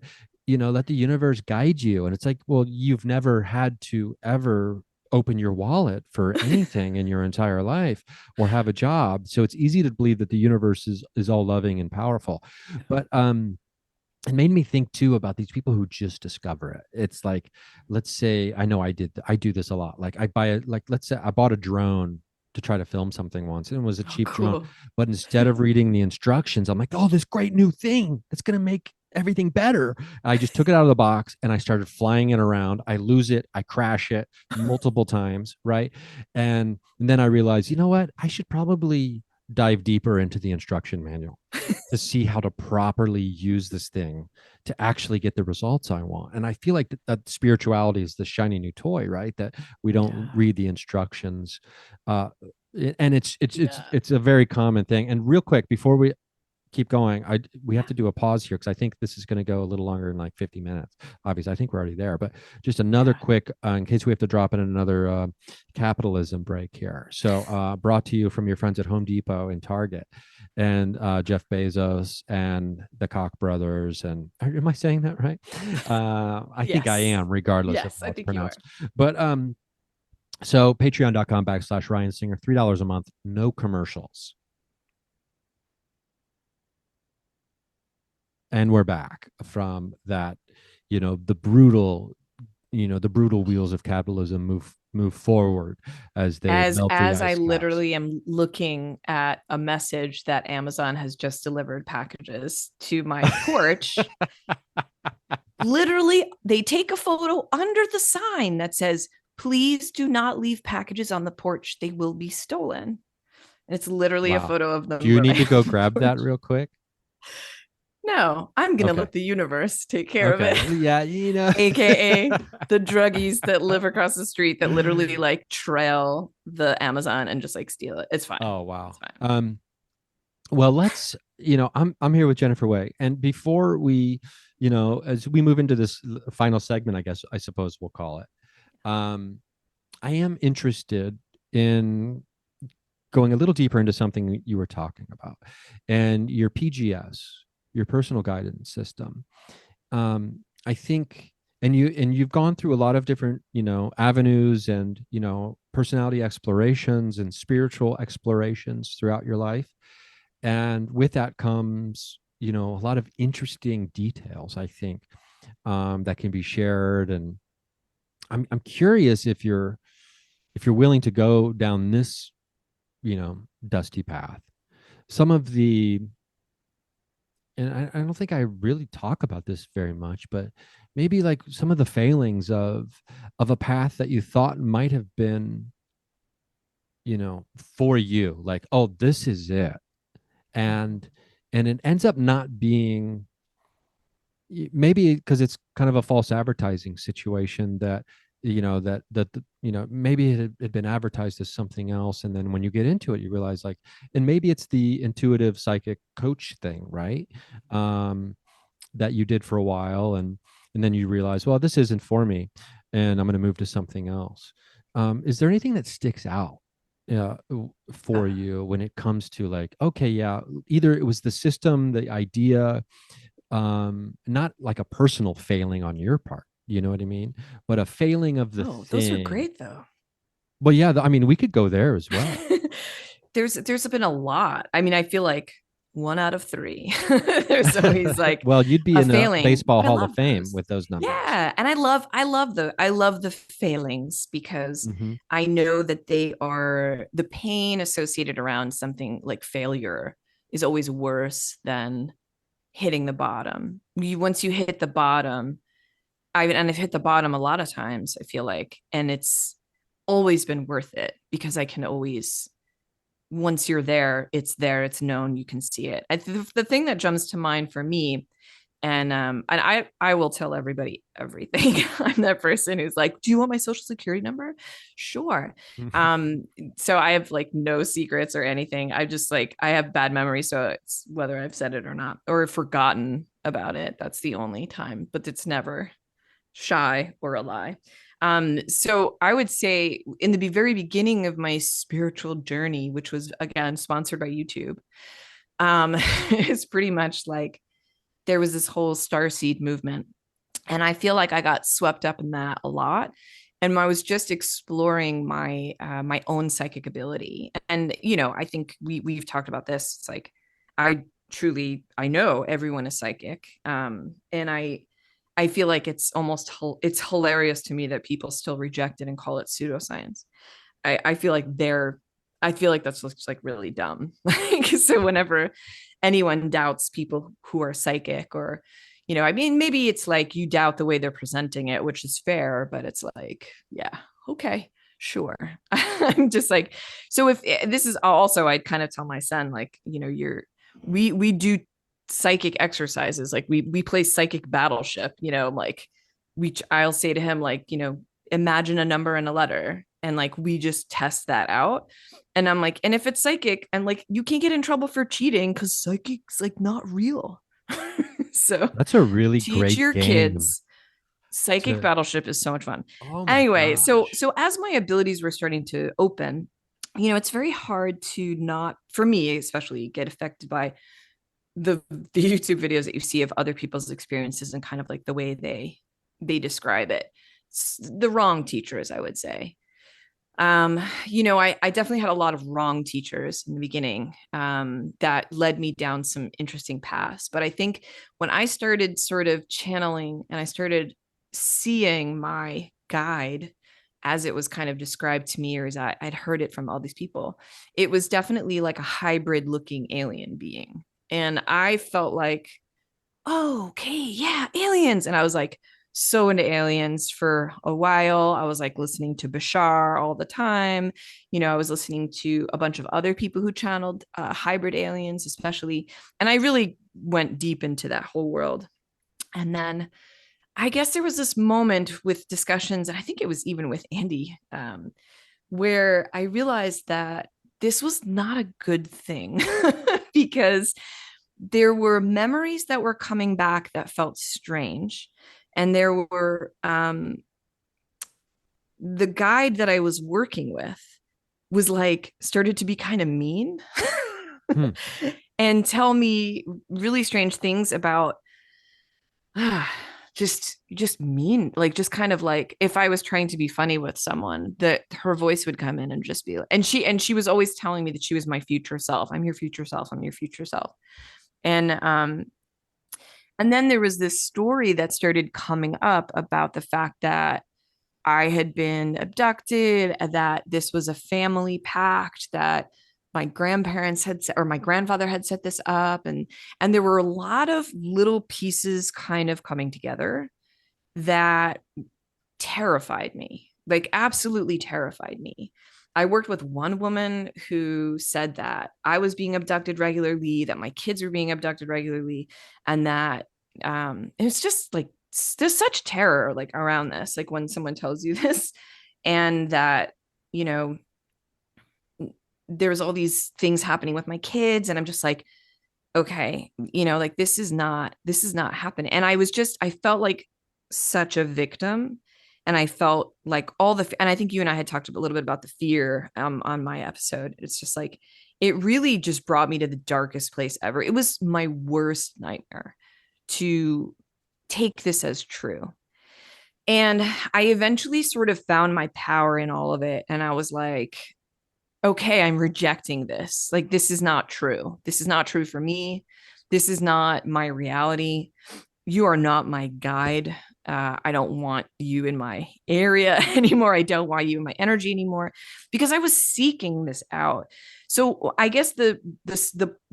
let the universe guide you. And it's like, well, you've never had to ever open your wallet for anything in your entire life or have a job, so it's easy to believe that the universe is all loving and powerful. But it made me think too about these people who just discover it. It's like, let's say, I do this a lot. Like let's say I bought a drone to try to film something once, and it was a Oh, cheap drone, cool. but instead of reading the instructions, I'm like, oh, this great new thing that's going to make everything better. I just took it out of the box and I started flying it around. I lose it, I crash it multiple times, right? And then I realized, you know what, I should probably dive deeper into the instruction manual to see how to properly use this thing to actually get the results I want. And I feel like that spirituality is the shiny new toy, right? That we don't Yeah. read the instructions. Uh, and Yeah. it's a very common thing. And real quick, before we keep going, we have to do a pause here because I think this is going to go a little longer than like 50 minutes. Obviously, I think we're already there, but just another Yeah. quick in case we have to drop in another capitalism break here. So brought to you from your friends at Home Depot and Target, and Jeff Bezos and the Koch brothers. And am I saying that right? I think I Yes. am, regardless of Yes, how I it's think you are. pronounced. But so patreon.com/Ryan Singer, $3 a month, no commercials. And we're back from that. The brutal wheels of capitalism move forward as they melt the As I ice caps. literally am looking at a message that Amazon has just delivered packages to my porch. Literally, they take a photo under the sign that says, please do not leave packages on the porch. They will be stolen. And it's literally a Wow. photo of Do them you right need to on go the grab that porch. real quick? No, I'm going to Okay. let the universe take care of Okay. it. Yeah, AKA the druggies that live across the street that literally like trail the Amazon and just like steal it. It's fine. Oh It's wow. fine. Well, I'm here with Jennifer Wai, and before we as we move into this final segment, I suppose we'll call it. I am interested in going a little deeper into something you were talking about, and your PGS, your personal guidance system. I think, and you've gone through a lot of different, avenues and, personality explorations and spiritual explorations throughout your life. And with that comes, a lot of interesting details, I think, that can be shared. And I'm curious if you're willing to go down this, dusty path. Some of the, and I don't think I really talk about this very much, but maybe like some of the failings of a path that you thought might have been, for you, like, oh, this is it. And it ends up not being, maybe because it's kind of a false advertising situation, that maybe it had been advertised as something else, and then when you get into it you realize, like, and maybe it's the intuitive psychic coach thing, right? That you did for a while, and then you realize, well, this isn't for me, and I'm going to move to something else. Is there anything that sticks out for you when it comes to, like, okay, yeah, either it was the system, the idea, not like a personal failing on your part, you know what I mean, but a failing of the Those are thing. great though. Well, yeah, I mean, we could go there as well. There's been a lot. I mean, I feel like 1 out of 3. There's always like Well, you'd be a in the failing, baseball but I hall of love fame those. with those numbers. Yeah, and I love the failings, because Mm-hmm. I know that they are, the pain associated around something like failure is always worse than hitting the bottom. Once you hit the bottom, I've hit the bottom a lot of times, I feel like, and it's always been worth it, because I can always, once you're there, it's known, you can see it. The thing that jumps to mind for me, and I will tell everybody everything. I'm that person who's like, do you want my social security number? Sure. um so I have like no secrets or anything. I just, like, I have bad memory, so it's whether I've said it or not, or forgotten about it, that's the only time, but it's never shy or a lie. So I would say in the very beginning of my spiritual journey, which was again sponsored by YouTube, it's pretty much like there was this whole starseed movement. And I feel like I got swept up in that a lot. And I was just exploring my own psychic ability. And, I think we've talked about this. It's like, I know everyone is psychic. And I feel like it's hilarious to me that people still reject it and call it pseudoscience. I feel like that's just like really dumb. So whenever anyone doubts people who are psychic, or, I mean, maybe it's like you doubt the way they're presenting it, which is fair, but it's like, yeah, okay, sure. I'm just like, so if this is also, I'd kind of tell my son, like, we do psychic exercises, like we play psychic battleship, like I'll say to him, like, imagine a number and a letter, and like we just test that out. And I'm like, and if it's psychic, and like you can't get in trouble for cheating because psychic's like not real. So That's a really teach great your game kids. Psychic to. battleship is so much fun. Oh my Anyway, so gosh. so as my abilities were starting to open, it's very hard to not, for me especially, get affected by the YouTube videos that you see of other people's experiences, and kind of like the way they describe it. It's the wrong teachers, I would say. I definitely had a lot of wrong teachers in the beginning, that led me down some interesting paths. But I think when I started sort of channeling, and I started seeing my guide as it was kind of described to me, or as I'd heard it from all these people, it was definitely like a hybrid looking alien being. And I felt like, oh, okay, yeah, aliens. And I was like so into aliens for a while. I was like listening to Bashar all the time. I was listening to a bunch of other people who channeled hybrid aliens, especially. And I really went deep into that whole world. And then I guess there was this moment with discussions, and I think it was even with Andy, where I realized that this was not a good thing because there were memories that were coming back that felt strange. And there were the guide that I was working with was like started to be kind of mean Hmm. and tell me really strange things about just mean, like just kind of like if I was trying to be funny with someone, that her voice would come in and just be like, and she was always telling me that she was my future self. I'm your future self. I'm your future self. And then there was this story that started coming up about the fact that I had been abducted, that this was a family pact, that my grandparents had or my grandfather had set this up, and there were a lot of little pieces kind of coming together that terrified me, like absolutely terrified me. I worked with one woman who said that I was being abducted regularly, that my kids were being abducted regularly, and that it's just like there's such terror like around this, like when someone tells you this, and that you know there's all these things happening with my kids, and I'm just like, okay, like this is not happening. And I felt like such a victim. And I felt like and I think you and I had talked a little bit about the fear on my episode. It's just like, it really just brought me to the darkest place ever. It was my worst nightmare to take this as true. And I eventually sort of found my power in all of it. And I was like, okay, I'm rejecting this. Like, this is not true. This is not true for me. This is not my reality. You are not my guide. I don't want you in my area anymore. I don't want you in my energy anymore, because I was seeking this out. So I guess the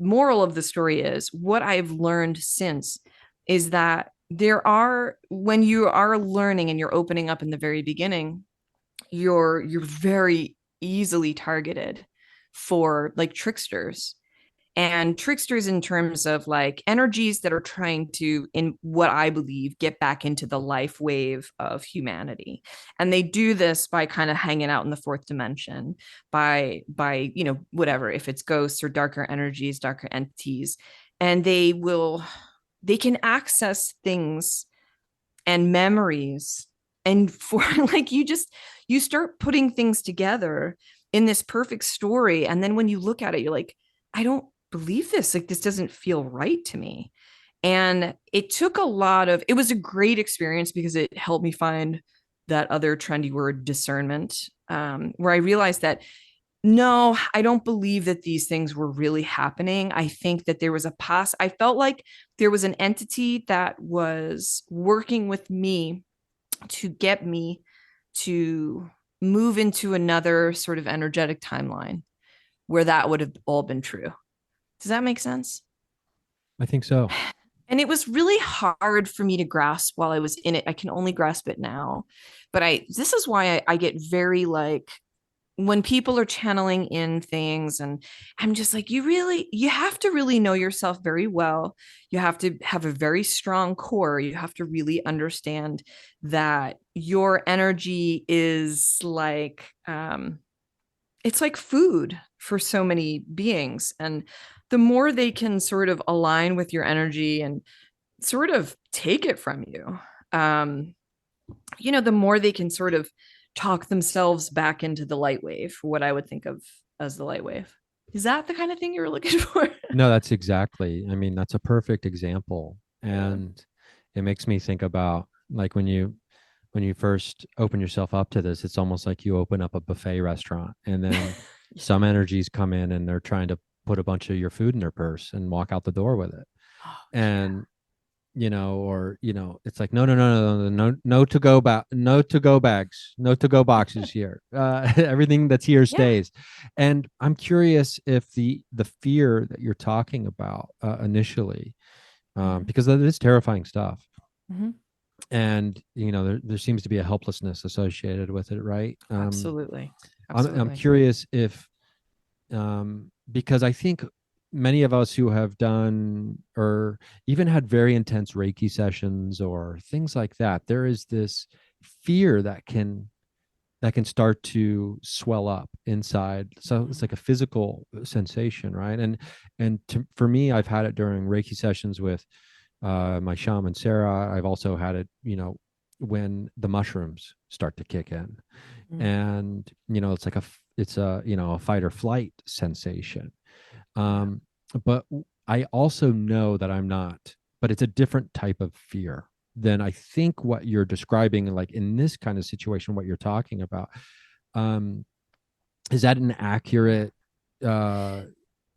moral of the story is, what I've learned since is that when you are learning and you're opening up in the very beginning, you're very easily targeted for like tricksters in terms of like energies that are trying to, in what I believe, get back into the life wave of humanity. And they do this by kind of hanging out in the fourth dimension, by whatever, if it's ghosts or darker energies, darker entities. And they can access things and memories, and for like you start putting things together in this perfect story, and then when you look at it, you're like, I don't believe this, like this doesn't feel right to me. And it was a great experience because it helped me find that other trendy word, discernment, where I realized that no, I don't believe that these things were really happening. I think that there was I felt like there was an entity that was working with me to get me to move into another sort of energetic timeline where that would have all been true. Does that make sense? I think so. And it was really hard for me to grasp while I was in it. I can only grasp it now. But this is why I get very like, when people are channeling in things, and I'm just like, you have to really know yourself very well. You have to have a very strong core. You have to really understand that your energy is like it's like food for so many beings. And the more they can sort of align with your energy and sort of take it from you, um, the more they can sort of talk themselves back into the light wave, what I would think of as the light wave. Is that the kind of thing you were looking for? No, that's exactly. I mean, that's a perfect example. Yeah. And it makes me think about like when you first open yourself up to this, it's almost like you open up a buffet restaurant and then some energies come in and they're trying to put a bunch of your food in their purse and walk out the door with it. Oh, And or it's like no, no, no, no, no, no, no to go back, no to go bags, no to go boxes here. Everything that's here yeah. stays. And I'm curious if the fear that you're talking about initially, Mhm. because that is terrifying stuff, Mhm. and there seems to be a helplessness associated with it, right? Absolutely. I'm Absolutely. curious if because I think many of us who have done or even had very intense Reiki sessions or things like that, there is this fear that can start to swell up inside. So it's like a physical sensation, right? For me, I've had it during Reiki sessions with my shaman Sarah. I've also had it, when the mushrooms start to kick in, Mm. and it's like it's a a fight or flight sensation. Yeah. um but I also know that I'm not, but it's a different type of fear than I think what you're describing, like in this kind of situation, what you're talking about. um is that an accurate uh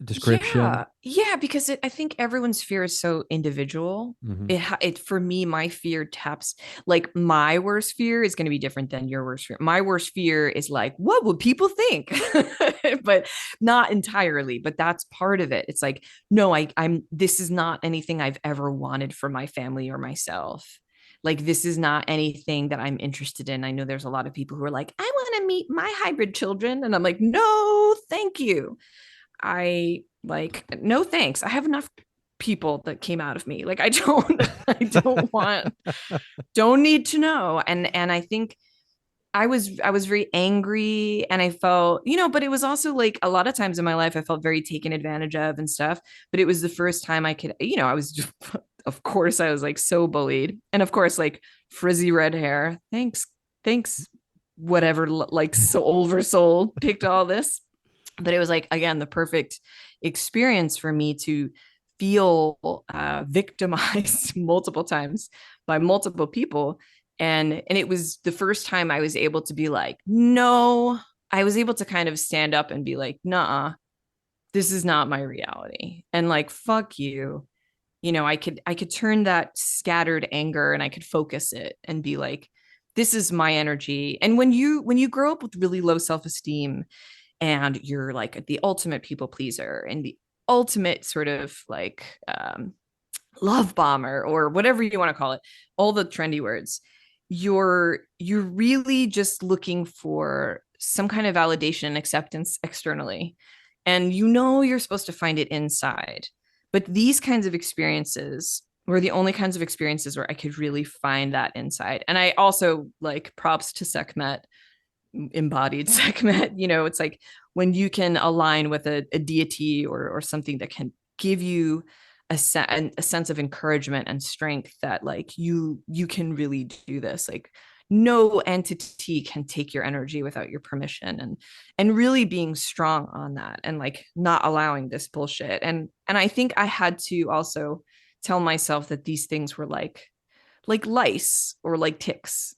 description? Yeah, because I think everyone's fear is so individual. Hmm. It for me, my fear taps like my worst fear is going to be different than your worst fear. My worst fear is like, what would people think? But not entirely, but that's part of it. It's like, no, I'm this is not anything I've ever wanted for my family or myself. Like this is not anything that I'm interested in. I know there's a lot of people who are like, I want to meet my hybrid children. And I'm like, no, thank you. I like, no thanks. I have enough people that came out of me. Like I don't I don't want, don't need to know. And I think I was very angry and I felt, but it was also like a lot of times in my life I felt very taken advantage of and stuff. But it was the first time I could, I was just, of course I was like so bullied. And of course, like frizzy red hair. Thanks, whatever, like soul over soul picked all this. But it was like, again, the perfect experience for me to feel victimized multiple times by multiple people. And it was the first time I was able to be like, no, I was able to kind of stand up and be like, nah, this is not my reality. And like, fuck you. I could turn that scattered anger and I could focus it and be like, this is my energy. And when you grow up with really low self-esteem and you're like the ultimate people pleaser and the ultimate sort of like love bomber or whatever you want to call it, all the trendy words, you're really just looking for some kind of validation and acceptance externally, and you're supposed to find it inside. But these kinds of experiences were the only kinds of experiences where I could really find that inside. And I also like props to Sekhmet, embodied Sekhmet. It's like when you can align with a deity or something that can give you a sense of encouragement and strength that like you can really do this. Like no entity can take your energy without your permission, and really being strong on that and like not allowing this bullshit. And I think I had to also tell myself that these things were like lice or like ticks,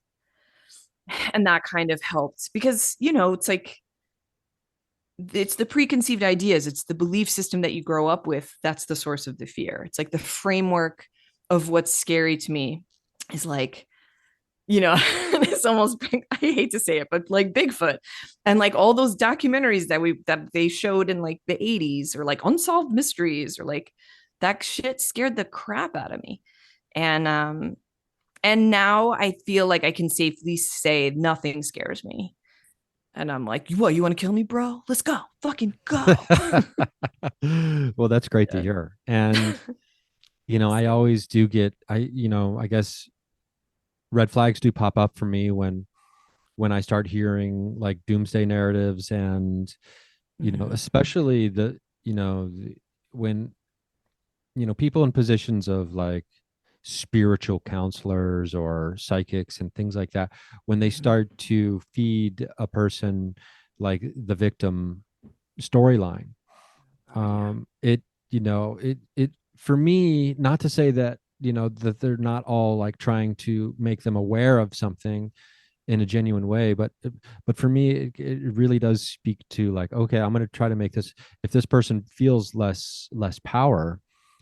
and that kind of helped because it's like it's the preconceived ideas, it's the belief system that you grow up with, that's the source of the fear. It's like the framework of what's scary to me is like, it's almost, I hate to say it, but like Bigfoot and like all those documentaries that they showed in like the 80s, or like unsolved mysteries, or like that shit scared the crap out of me. And now I feel like I can safely say nothing scares me. And I'm like, what, you want to kill me, bro? Let's go. Fucking go. Well, that's great to Yeah. hear. And I always do get, I guess red flags do pop up for me when I start hearing like doomsday narratives, and Mhm. especially when people in positions of like spiritual counselors or psychics and things like that, when they Mhm. start to feed a person like the victim storyline, Oh yeah. it it for me, not to say that that they're not all like trying to make them aware of something in a genuine way, but for me it really does speak to like, okay, I'm going to try to make this, if this person feels less power,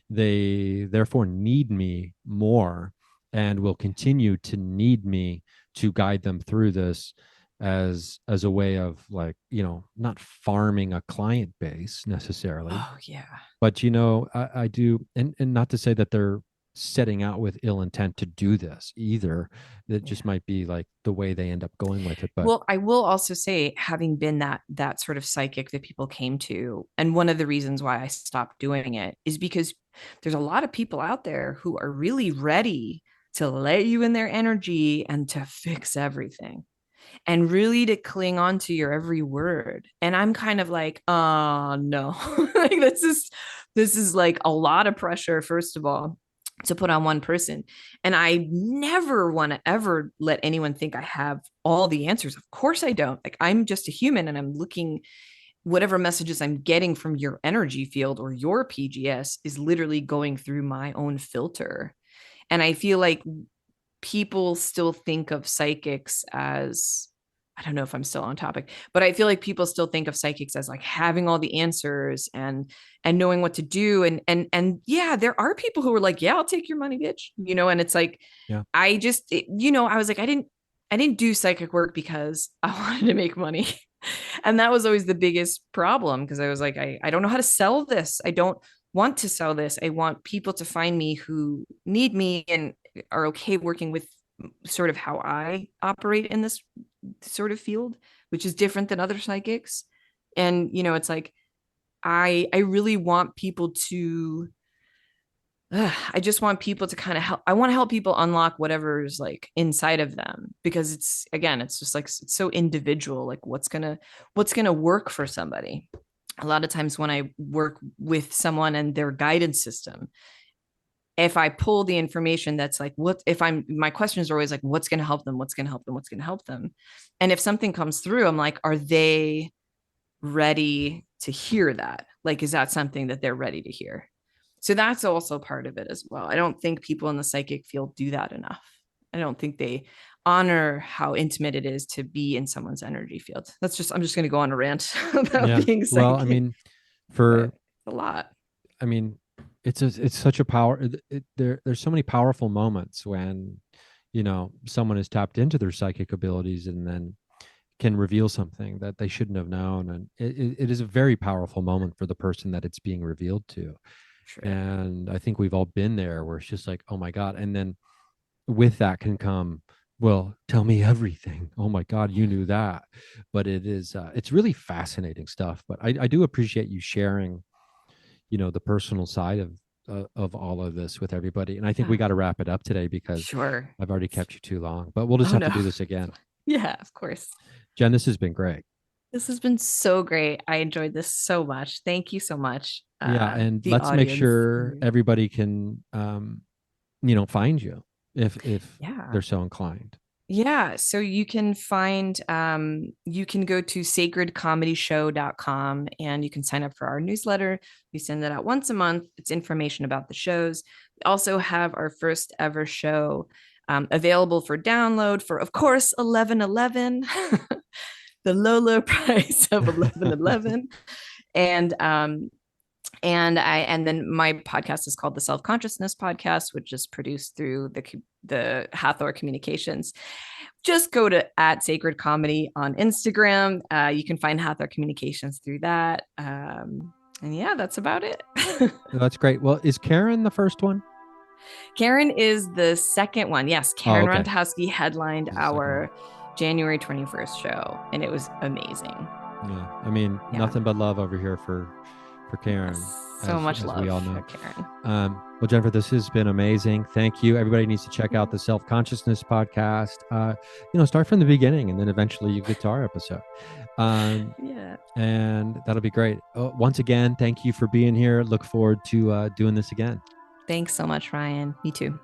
they therefore need me more and will continue to need me to guide them through this, as a way of like, not farming a client base necessarily, Oh yeah. but I do, and not to say that they're setting out with ill intent to do this either. That just Yeah. might be like the way they end up going with it. But Well, I will also say, having been that sort of psychic that people came to, and one of the reasons why I stopped doing it is because there's a lot of people out there who are really ready to let you in their energy and to fix everything. and really to cling on to your every word. And I'm kind of like, oh no, like this is like a lot of pressure, first of all, to put on one person. And I never want to ever let anyone think I have all the answers. Of course I don't. Like, I'm just a human, and I'm looking, whatever messages I'm getting from your energy field or your PGS is literally going through my own filter. And I feel like people still think of psychics as, I don't know if I'm still on topic, but I feel like people still think of psychics as like having all the answers and knowing what to do. And yeah, there are people who are like, yeah, I'll take your money, bitch. And it's like, Yeah. I was like, I didn't do psychic work because I wanted to make money. And that was always the biggest problem, because I was like, I don't know how to sell this. I don't want to sell this. I want people to find me who need me and are okay working with sort of how I operate in this sort of field, which is different than other psychics. And it's like, I really want people to I just want people to kind of help. I want to help people unlock whatever's like inside of them, because it's just like, it's so individual, like what's gonna work for somebody. A lot of times when I work with someone and their guidance system, if I pull the information that's like, what if my questions are always like, what's going to help them? What's going to help them? What's going to help them? And if something comes through, I'm like, are they ready to hear that? Like, is that something that they're ready to hear? So that's also part of it as well. I don't think people in the psychic field do that enough. I don't think they honor how intimate it is to be in someone's energy field. I'm just going to go on a rant about being psychic. Well, I mean, for a lot. I mean, it's such a power. There's so many powerful moments when, someone has tapped into their psychic abilities and then can reveal something that they shouldn't have known, and it is a very powerful moment for the person that it's being revealed to. Sure. And I think we've all been there, where it's just like, oh my God. And then with that can come, well, tell me everything. Oh my God, you knew that. But it's really fascinating stuff. But I do appreciate you sharing, the personal side of all of this with everybody. And I think we got to wrap it up today, because Sure. I've already kept you too long, but we'll just have to do this again. Yeah, of course. Jen, this has been great. This has been so great. I enjoyed this so much. Thank you so much. Yeah. And The let's make audience. sure everybody can, find you if Yeah. they're so inclined. Yeah. So you can you can go to sacredcomedyshow.com and you can sign up for our newsletter. We send that out once a month. It's information about the shows. We also have our first ever show available for download for, of course, 1111, the low price of 1111. And then my podcast is called the Self-Consciousness Podcast, which is produced through the Hathor Communications. Just go to @Sacred Comedy on Instagram. You can find Hathor Communications through that. And yeah, that's about it. That's great. Well, is Karen the first one? Karen is the second one. Yes, Karen Rontowski headlined our January 21st show, and it was amazing. Yeah, I mean, nothing but love over here for Karen. So much love we all know. for Karen. Well, Jennifer, this has been amazing. Thank you. Everybody needs to check out the Self-Consciousness Podcast. Start from the beginning, and then eventually you get to our episode. Yeah. And that'll be great. Once again, thank you for being here. Look forward to doing this again. Thanks so much, Ryan. Me too.